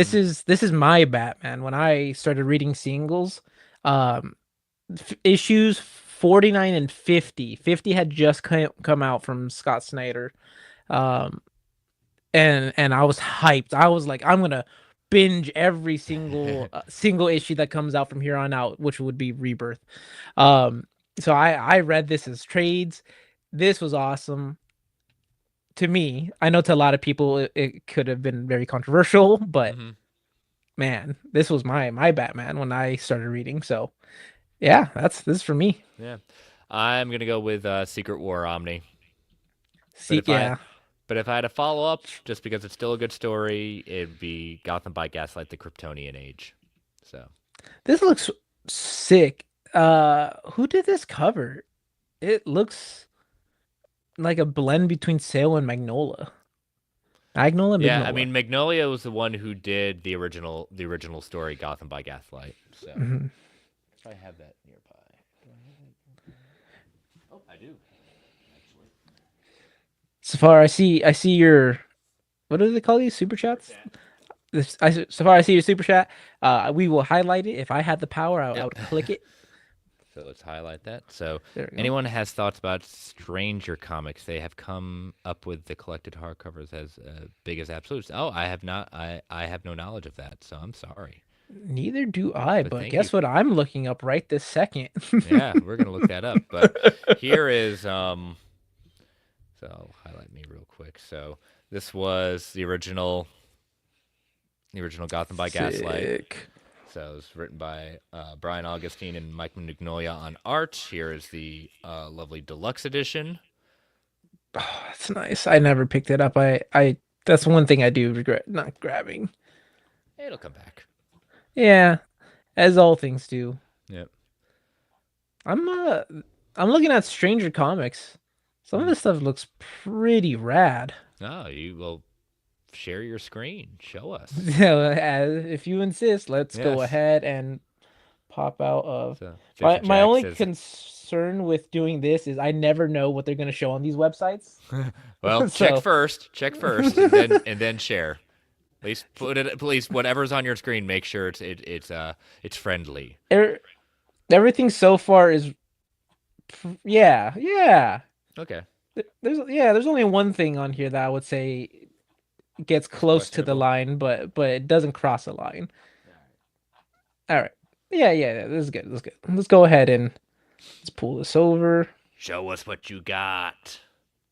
Speaker 1: this is my Batman. When I started reading singles, um, issues 49 and 50. 50 had just come out from Scott Snyder. Um, and I was hyped. I was like, I'm gonna binge every single issue that comes out from here on out, which would be Rebirth. Um, so I read this as trades. This was awesome to me. I know to a lot of people it could have been very controversial, but
Speaker 2: Mm-hmm.
Speaker 1: man, this was my Batman when I started reading. So yeah, that's this is for me.
Speaker 2: Yeah. I'm gonna go with Secret War Omni. But
Speaker 1: See,
Speaker 2: if I
Speaker 1: yeah,
Speaker 2: but if I had a follow up, just because it's still a good story, it'd be Gotham by Gaslight: The Kryptonian Age. So
Speaker 1: this looks sick. Who did this cover? It looks like a blend between Sale and Magnola. Magnola,
Speaker 2: yeah, I
Speaker 1: Mignola.
Speaker 2: mean Magnolia was the one who did the original story Gotham by Gaslight. So
Speaker 1: Mhm.
Speaker 2: if I have that nearby, do I have it? Oh, I do actually.
Speaker 1: Safar, I see your what do they call these super
Speaker 2: Super
Speaker 1: chats?
Speaker 2: chat.
Speaker 1: Safar, I see your super chat. We will highlight it. If I had the power, I
Speaker 2: Yep.
Speaker 1: would click it.
Speaker 2: So let's highlight that. So
Speaker 1: There we go.
Speaker 2: anyone has thoughts about Stranger comics, they have come up with the collected hardcovers as big as absolutes. Oh, I have not. I have no knowledge of that, so I'm sorry.
Speaker 1: Neither do I,
Speaker 2: But
Speaker 1: but
Speaker 2: thank you.
Speaker 1: guess what I'm looking up right this second.
Speaker 2: Yeah, we're gonna look that up. But here is So I'll highlight me real quick. So this was the original Gotham by Gaslight.
Speaker 1: Sick.
Speaker 2: So it was written by Brian Augustine and Mike Mignola on art. Here is the lovely deluxe edition.
Speaker 1: Oh, that's nice. I never picked it up. I that's one thing I do regret not grabbing.
Speaker 2: It'll come back.
Speaker 1: Yeah, as all things do.
Speaker 2: Yep.
Speaker 1: I'm uh I'm looking at Stranger Comics. Some of
Speaker 2: Mm.
Speaker 1: this stuff looks pretty rad.
Speaker 2: Oh, you will share your screen. Show us.
Speaker 1: So, if you insist, let's go
Speaker 2: Yes.
Speaker 1: ahead and pop out of
Speaker 2: So
Speaker 1: my
Speaker 2: Jason
Speaker 1: my
Speaker 2: Jack
Speaker 1: only
Speaker 2: says,
Speaker 1: concern with doing this is I never know what they're gonna show on these websites.
Speaker 2: "Well, check
Speaker 1: So
Speaker 2: first. Check first, and then share. At least put it. At least whatever's on your screen, make sure it's friendly.
Speaker 1: er, everything so far is yeah, yeah.
Speaker 2: Okay.
Speaker 1: There's only one thing on here that I would say gets
Speaker 2: It's
Speaker 1: close to the
Speaker 2: questionable.
Speaker 1: line, but it doesn't cross a line. All right. Yeah, this is good. This is good. Let's go ahead and let's pull this over.
Speaker 2: Show us what you got.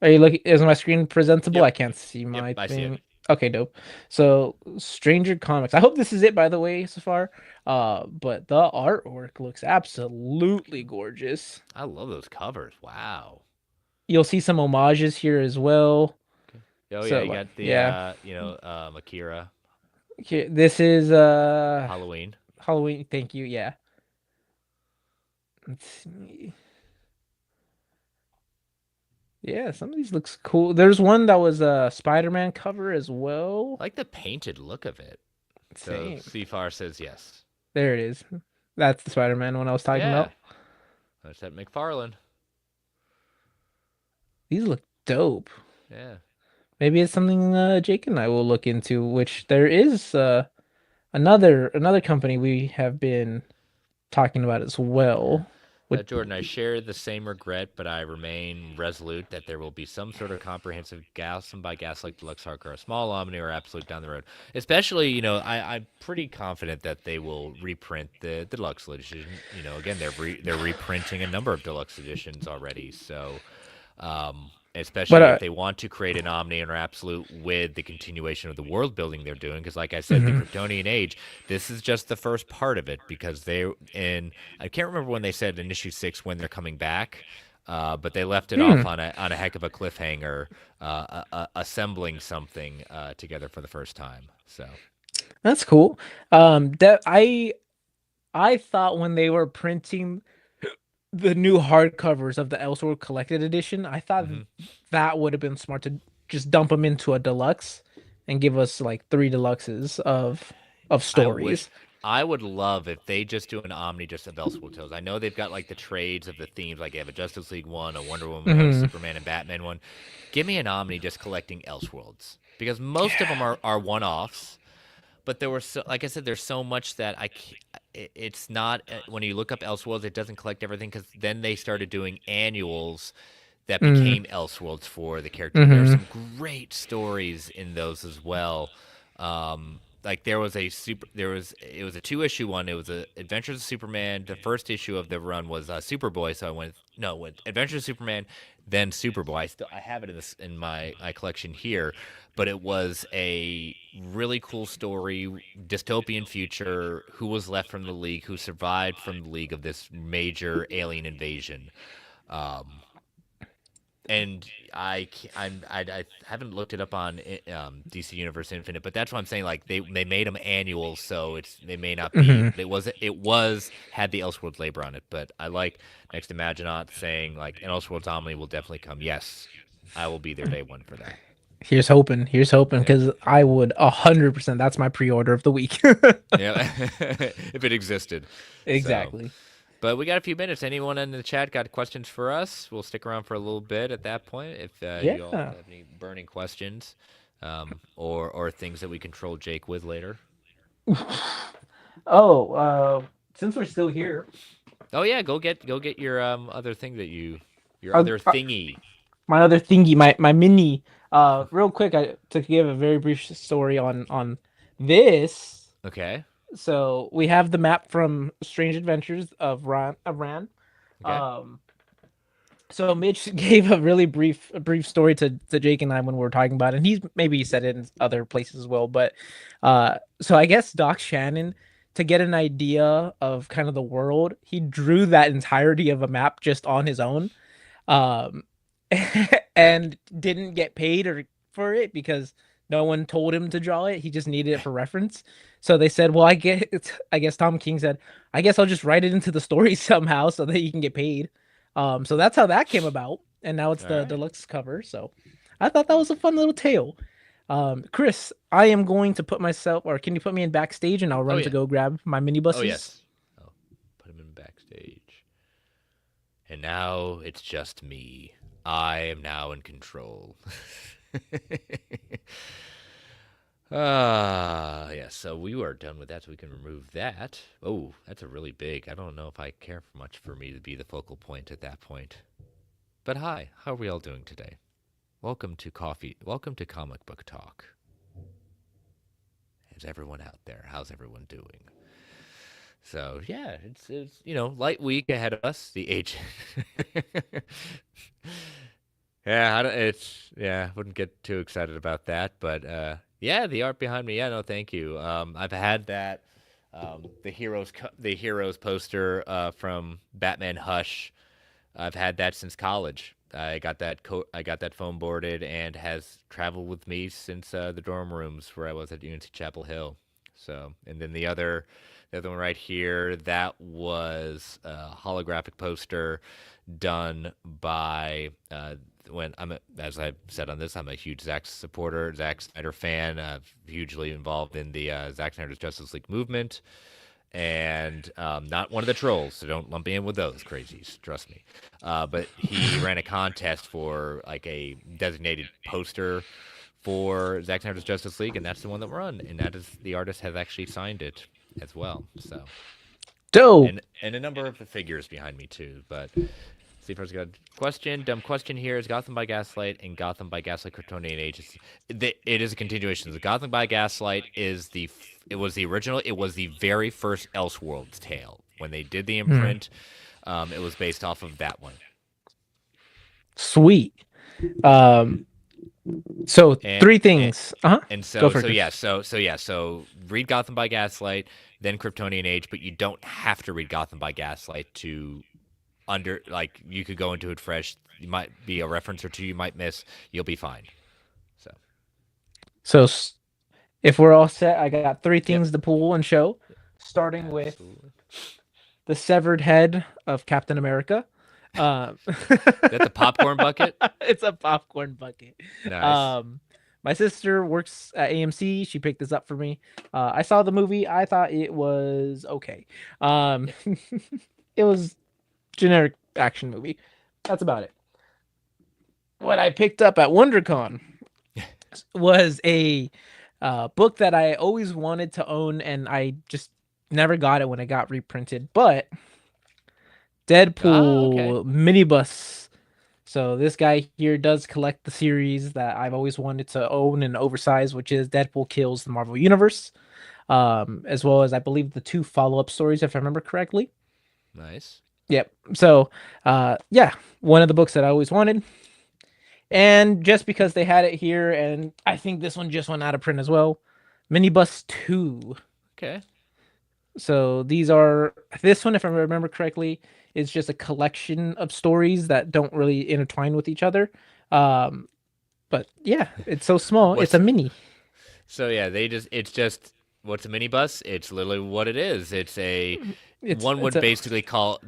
Speaker 1: Are you looking? Is my screen presentable?
Speaker 2: Yep.
Speaker 1: I can't see
Speaker 2: Yep.
Speaker 1: my
Speaker 2: I see it.
Speaker 1: thing. Okay, dope. So, Stranger Comics. I hope this is it, by the way, so far. But the artwork looks absolutely gorgeous.
Speaker 2: I love those covers. Wow.
Speaker 1: You'll see some homages here as well.
Speaker 2: Okay. Oh yeah,
Speaker 1: So,
Speaker 2: you
Speaker 1: like,
Speaker 2: got the
Speaker 1: yeah.
Speaker 2: Akira
Speaker 1: Okay, this is
Speaker 2: Halloween.
Speaker 1: Halloween. Thank you. Yeah. Let's see. Yeah, some of these looks cool. There's one that was a Spider-Man cover as well.
Speaker 2: I like the painted look of it. So
Speaker 1: Same.
Speaker 2: Seafar says yes.
Speaker 1: There it is. That's the Spider-Man one I was talking
Speaker 2: Yeah.
Speaker 1: about.
Speaker 2: That's that McFarlane.
Speaker 1: These look dope.
Speaker 2: Yeah.
Speaker 1: Maybe it's something Jake and I will look into, which there is another company we have been talking about as well. With
Speaker 2: Jordan, I share the same regret, but I remain resolute that there will be some sort of comprehensive Gaslight by Gaslight Deluxe Hardcore, a small Omni or Absolute down the road. Especially, I'm pretty confident that they will reprint the deluxe edition. Again, they're reprinting a number of deluxe editions already. So,
Speaker 1: but
Speaker 2: especially if they want to create an Omni or Absolute with the continuation of the world building they're doing, because like I said, the
Speaker 1: mhm.
Speaker 2: Kryptonian Age, this is just the first part of it because I can't remember when they said in issue 6 when they're coming back, but they left it
Speaker 1: Hmm,
Speaker 2: off on a heck of a cliffhanger, assembling something together for the first time. So
Speaker 1: that's cool. That I thought when they were printing the new hardcovers of the Elseworld Collected Edition, I thought
Speaker 2: hmm
Speaker 1: that would have been smart to just dump them into a deluxe and give us like three deluxes of
Speaker 2: I wish.
Speaker 1: stories.
Speaker 2: I would love if they just do an Omni just of Elseworld Tales. I know they've got like the trades of the themes, like they have a Justice League one, a Wonder Woman one, a
Speaker 1: Hmm.
Speaker 2: Superman and Batman one. Give me an Omni just collecting Elseworlds because most of them
Speaker 1: Yeah.
Speaker 2: are one offs. But there were so, like I said, there's so much that it's not when you look up Elseworlds, it doesn't collect everything because then they started doing annuals that
Speaker 1: Mm,
Speaker 2: became Elseworlds for the characters. There are
Speaker 1: hmm.
Speaker 2: some great stories in those as well. Like it was a 2 issue one. It was a Adventures of Superman. The first issue of the run was Superboy, so I went no with Adventures of Superman, then Superboy. I have it in my collection here, but it was a really cool story, dystopian future. Who was left from the League? Who survived from the League of this major alien invasion? Um, and I haven't looked it up on DC Universe Infinite, but that's what I'm saying. Like they made them annual, so they may not be,
Speaker 1: Hmm.
Speaker 2: but it was had the Elseworlds labor on it. But I like next to Maginot saying like an Elseworlds Omni will definitely come. Yes, I will be there day one for that.
Speaker 1: Here's hoping,
Speaker 2: Yep.
Speaker 1: because I would 100%. That's my pre-order of the week.
Speaker 2: Yeah, if it existed. So,
Speaker 1: Exactly.
Speaker 2: but we got a few minutes. Anyone in the chat got questions for us? We'll stick around for a little bit at that point if you all
Speaker 1: Yeah.
Speaker 2: have any burning questions, or things that we control Jake with later.
Speaker 1: Oh, since we're still here,
Speaker 2: Oh yeah, go get your other thing your
Speaker 1: Uh,
Speaker 2: other
Speaker 1: uh,
Speaker 2: thingy.
Speaker 1: my other thingy, my mini. Real quick, to give a very brief story on this.
Speaker 2: Okay.
Speaker 1: So we have the map from Strange Adventures of Ran.
Speaker 2: Okay.
Speaker 1: Um, so Mitch gave a brief story to Jake and I when we were talking about it, and he's maybe said it in other places as well. But so I guess Doc Shannon, to get an idea of kind of the world, he drew that entirety of a map just on his own, um, and didn't get paid or for it because no one told him to draw it. He just needed it for reference. So they said, "Well, I guess Tom King said, I guess I'll just write it into the story somehow so that you can get paid." So that's how that came about, and now it's
Speaker 2: All
Speaker 1: the
Speaker 2: right.
Speaker 1: deluxe cover. So I thought that was a fun little tale. Chris, I am going to put myself, or can you put me in backstage, and I'll
Speaker 2: Oh
Speaker 1: run to
Speaker 2: yeah.
Speaker 1: go grab my
Speaker 2: Oh
Speaker 1: minibuses.
Speaker 2: yes. Oh, put him in backstage. And now it's just me. I am now in control. Yes. So we are done with that, so we can remove that. Oh, that's a really big. I don't know if I care much for me to be the focal point at that point. But hi, how are we all doing today? Welcome to coffee. Welcome to comic book talk. Is everyone out there? How's everyone doing? So yeah, it's light week ahead of us. The age. Yeah, I don't, it's yeah. Wouldn't get too excited about that, but yeah, the art behind me. Yeah, no, thank you. I've had that the heroes poster from Batman Hush. I've had that since college. I got that foam boarded and has traveled with me since the dorm rooms where I was at UNC Chapel Hill. So, and then the other one right here, that was a holographic poster done by when as I said on this, I'm a huge Zack supporter, Zack Snyder fan, hugely involved in the Zack Snyder's Justice League movement, and not one of the trolls, so don't lump me in with those crazies. Trust me. But he ran a contest for like a designated poster for Zack Snyder's Justice League, and that's the one that run, and that is the artist has actually signed it as well. So,
Speaker 1: Dope.
Speaker 2: and a number of the figures behind me too. But see if I got a question. Dumb question here is Gotham by Gaslight and Gotham by Gaslight Kryptonian Age. It is a continuation. The Gotham by Gaslight is it was the original. It was the very first Elseworlds tale when they did the
Speaker 1: Hmm.
Speaker 2: imprint. It was based off of that one.
Speaker 1: Sweet. Um, so
Speaker 2: And
Speaker 1: three
Speaker 2: and,
Speaker 1: things. Uh huh.
Speaker 2: and
Speaker 1: Go
Speaker 2: so
Speaker 1: for it,
Speaker 2: so yeah
Speaker 1: Chris.
Speaker 2: so read Gotham by Gaslight, then Kryptonian Age, but you don't have to read Gotham by Gaslight to you could go into it fresh. You might be a reference or two you might miss. You'll be fine. So
Speaker 1: So if we're all set, I got three
Speaker 2: yep,
Speaker 1: things to pull and show, starting with
Speaker 2: absolutely.
Speaker 1: the severed head of Captain America. Um,
Speaker 2: That the popcorn bucket.
Speaker 1: it's a popcorn bucket.
Speaker 2: Nice.
Speaker 1: Um, my sister works at AMC. She picked this up for me. I saw the movie. I thought it was okay. Um,
Speaker 2: Yeah.
Speaker 1: it was generic action movie. That's about it. What I picked up at WonderCon was a book that I always wanted to own, and I just never got it when it got reprinted. But
Speaker 2: Ah, okay.
Speaker 1: Deadpool minibus. So this guy here does collect the series that I've always wanted to own and oversize, which is Deadpool Kills the Marvel Universe, as well as I believe the two follow-up stories, if I remember correctly.
Speaker 2: Nice.
Speaker 1: Yep. So, yeah, one of the books that I always wanted. And just because they had it here, and I think this one just went out of print as well, Minibus 2.
Speaker 2: Okay.
Speaker 1: So these are, this one, if I remember correctly, is just a collection of stories that don't really intertwine with each other. Um, but yeah, it's so small. It's
Speaker 2: What's
Speaker 1: a mini.
Speaker 2: so yeah, it's just what's a minibus? It's literally what it is. It's a
Speaker 1: It's
Speaker 2: one
Speaker 1: it's
Speaker 2: would
Speaker 1: a
Speaker 2: basically call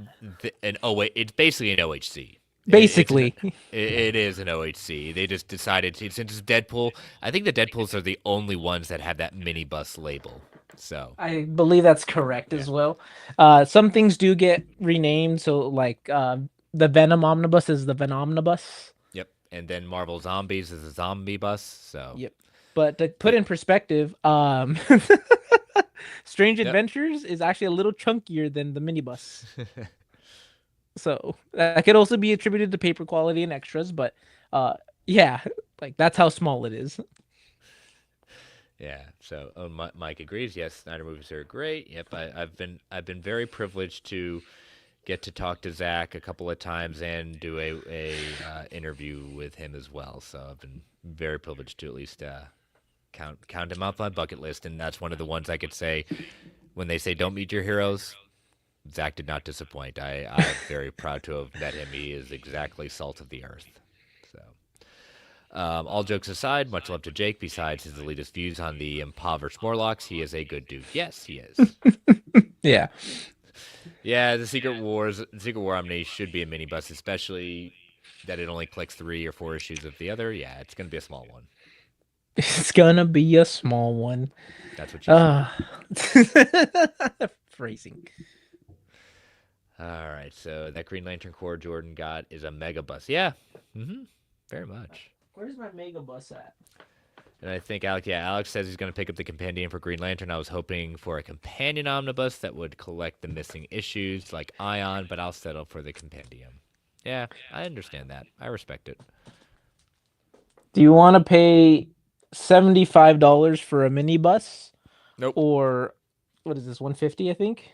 Speaker 2: an it's basically an OHC. It's an
Speaker 1: basically.
Speaker 2: it is an OHC. They just decided since it's Deadpool, I think the Deadpools are the only ones that have that minibus label. So,
Speaker 1: I believe that's correct
Speaker 2: yeah.
Speaker 1: as well. Some things do get renamed, so like the Venom Omnibus is the Venomnibus.
Speaker 2: Yep. And then Marvel Zombies is a zombie bus. So,
Speaker 1: Yep. But to put
Speaker 2: but
Speaker 1: in perspective, Strange
Speaker 2: yep.
Speaker 1: Adventures is actually a little chunkier than the minibus. So that could also be attributed to paper quality and extras, but uh yeah, like that's how small it is.
Speaker 2: Yeah. So Mike agrees. Yes, Snyder movies are great. Yep. I've been very privileged to get to talk to Zach a couple of times and do a interview with him as well. So I've been very privileged to at least count him off my bucket list, and that's one of the ones I could say when they say don't meet your heroes. Zach did not disappoint. I'm very proud to have met him. He is exactly salt of the earth. So, all jokes aside, much love to Jake. Besides his elitist views on the impoverished Morlocks, he is a good dude. Yes, he is.
Speaker 1: Yeah.
Speaker 2: Yeah, the Secret War Omni should be a minibus, especially that it only collects 3 or 4 issues of the other. Yeah, it's gonna be a small one.
Speaker 1: It's gonna be a small one.
Speaker 2: That's what she said.
Speaker 1: Uh phrasing.
Speaker 2: All right, so that Green Lantern Corps Jordan got is a mega bus. Yeah, very much.
Speaker 1: Where's my mega bus at?
Speaker 2: And I think Alex says he's going to pick up the companion for Green Lantern. I was hoping for a companion omnibus that would collect the missing issues like Ion, but I'll settle for the compendium. Yeah, I understand that. I respect it.
Speaker 1: Do you want to pay $75 for a minibus
Speaker 2: Nope.
Speaker 1: or what is this, 150, I think?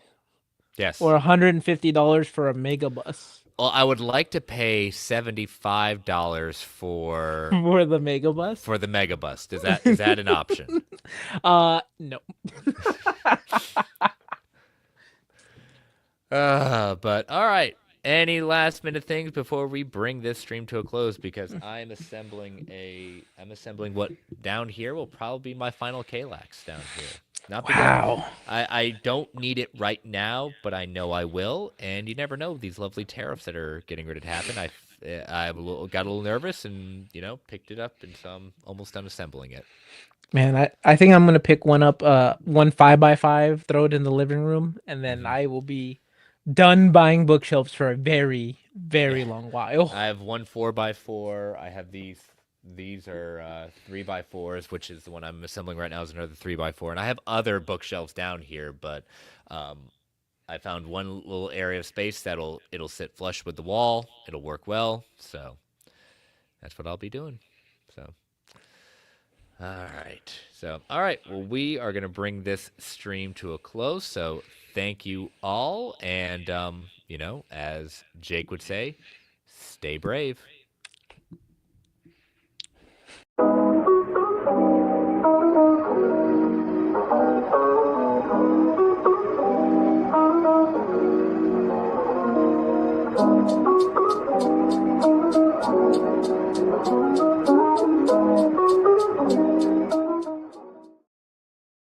Speaker 1: Or
Speaker 2: Yes.
Speaker 1: $150 for a mega bus?
Speaker 2: Well, I would like to pay $75
Speaker 1: For the mega bus?
Speaker 2: for the megabus. Is that an option?
Speaker 1: No.
Speaker 2: But all right. Any last minute things before we bring this stream to a close? Because I'm assembling what down here will probably be my final Kalax down here. Not because
Speaker 1: Wow.
Speaker 2: I don't need it right now, but I know I will. And you never know these lovely tariffs that are getting ready to happen. Got a little nervous and picked it up, and so I'm almost done assembling it.
Speaker 1: Man, I think I'm gonna pick one up, one 5x5, throw it in the living room, and then
Speaker 2: hmm
Speaker 1: I will be done buying bookshelves for a very,
Speaker 2: Yeah.
Speaker 1: very long while.
Speaker 2: I have one 4x4. I have these. These are 3x4s, which is the one I'm assembling right now. Is another 3x4, and I have other bookshelves down here, but um, I found one little area of space it'll sit flush with the wall. It'll work well, so that's what I'll be doing. So, all right. So, all right. Well, we are gonna bring this stream to a close. So, thank you all, and as Jake would say, stay brave.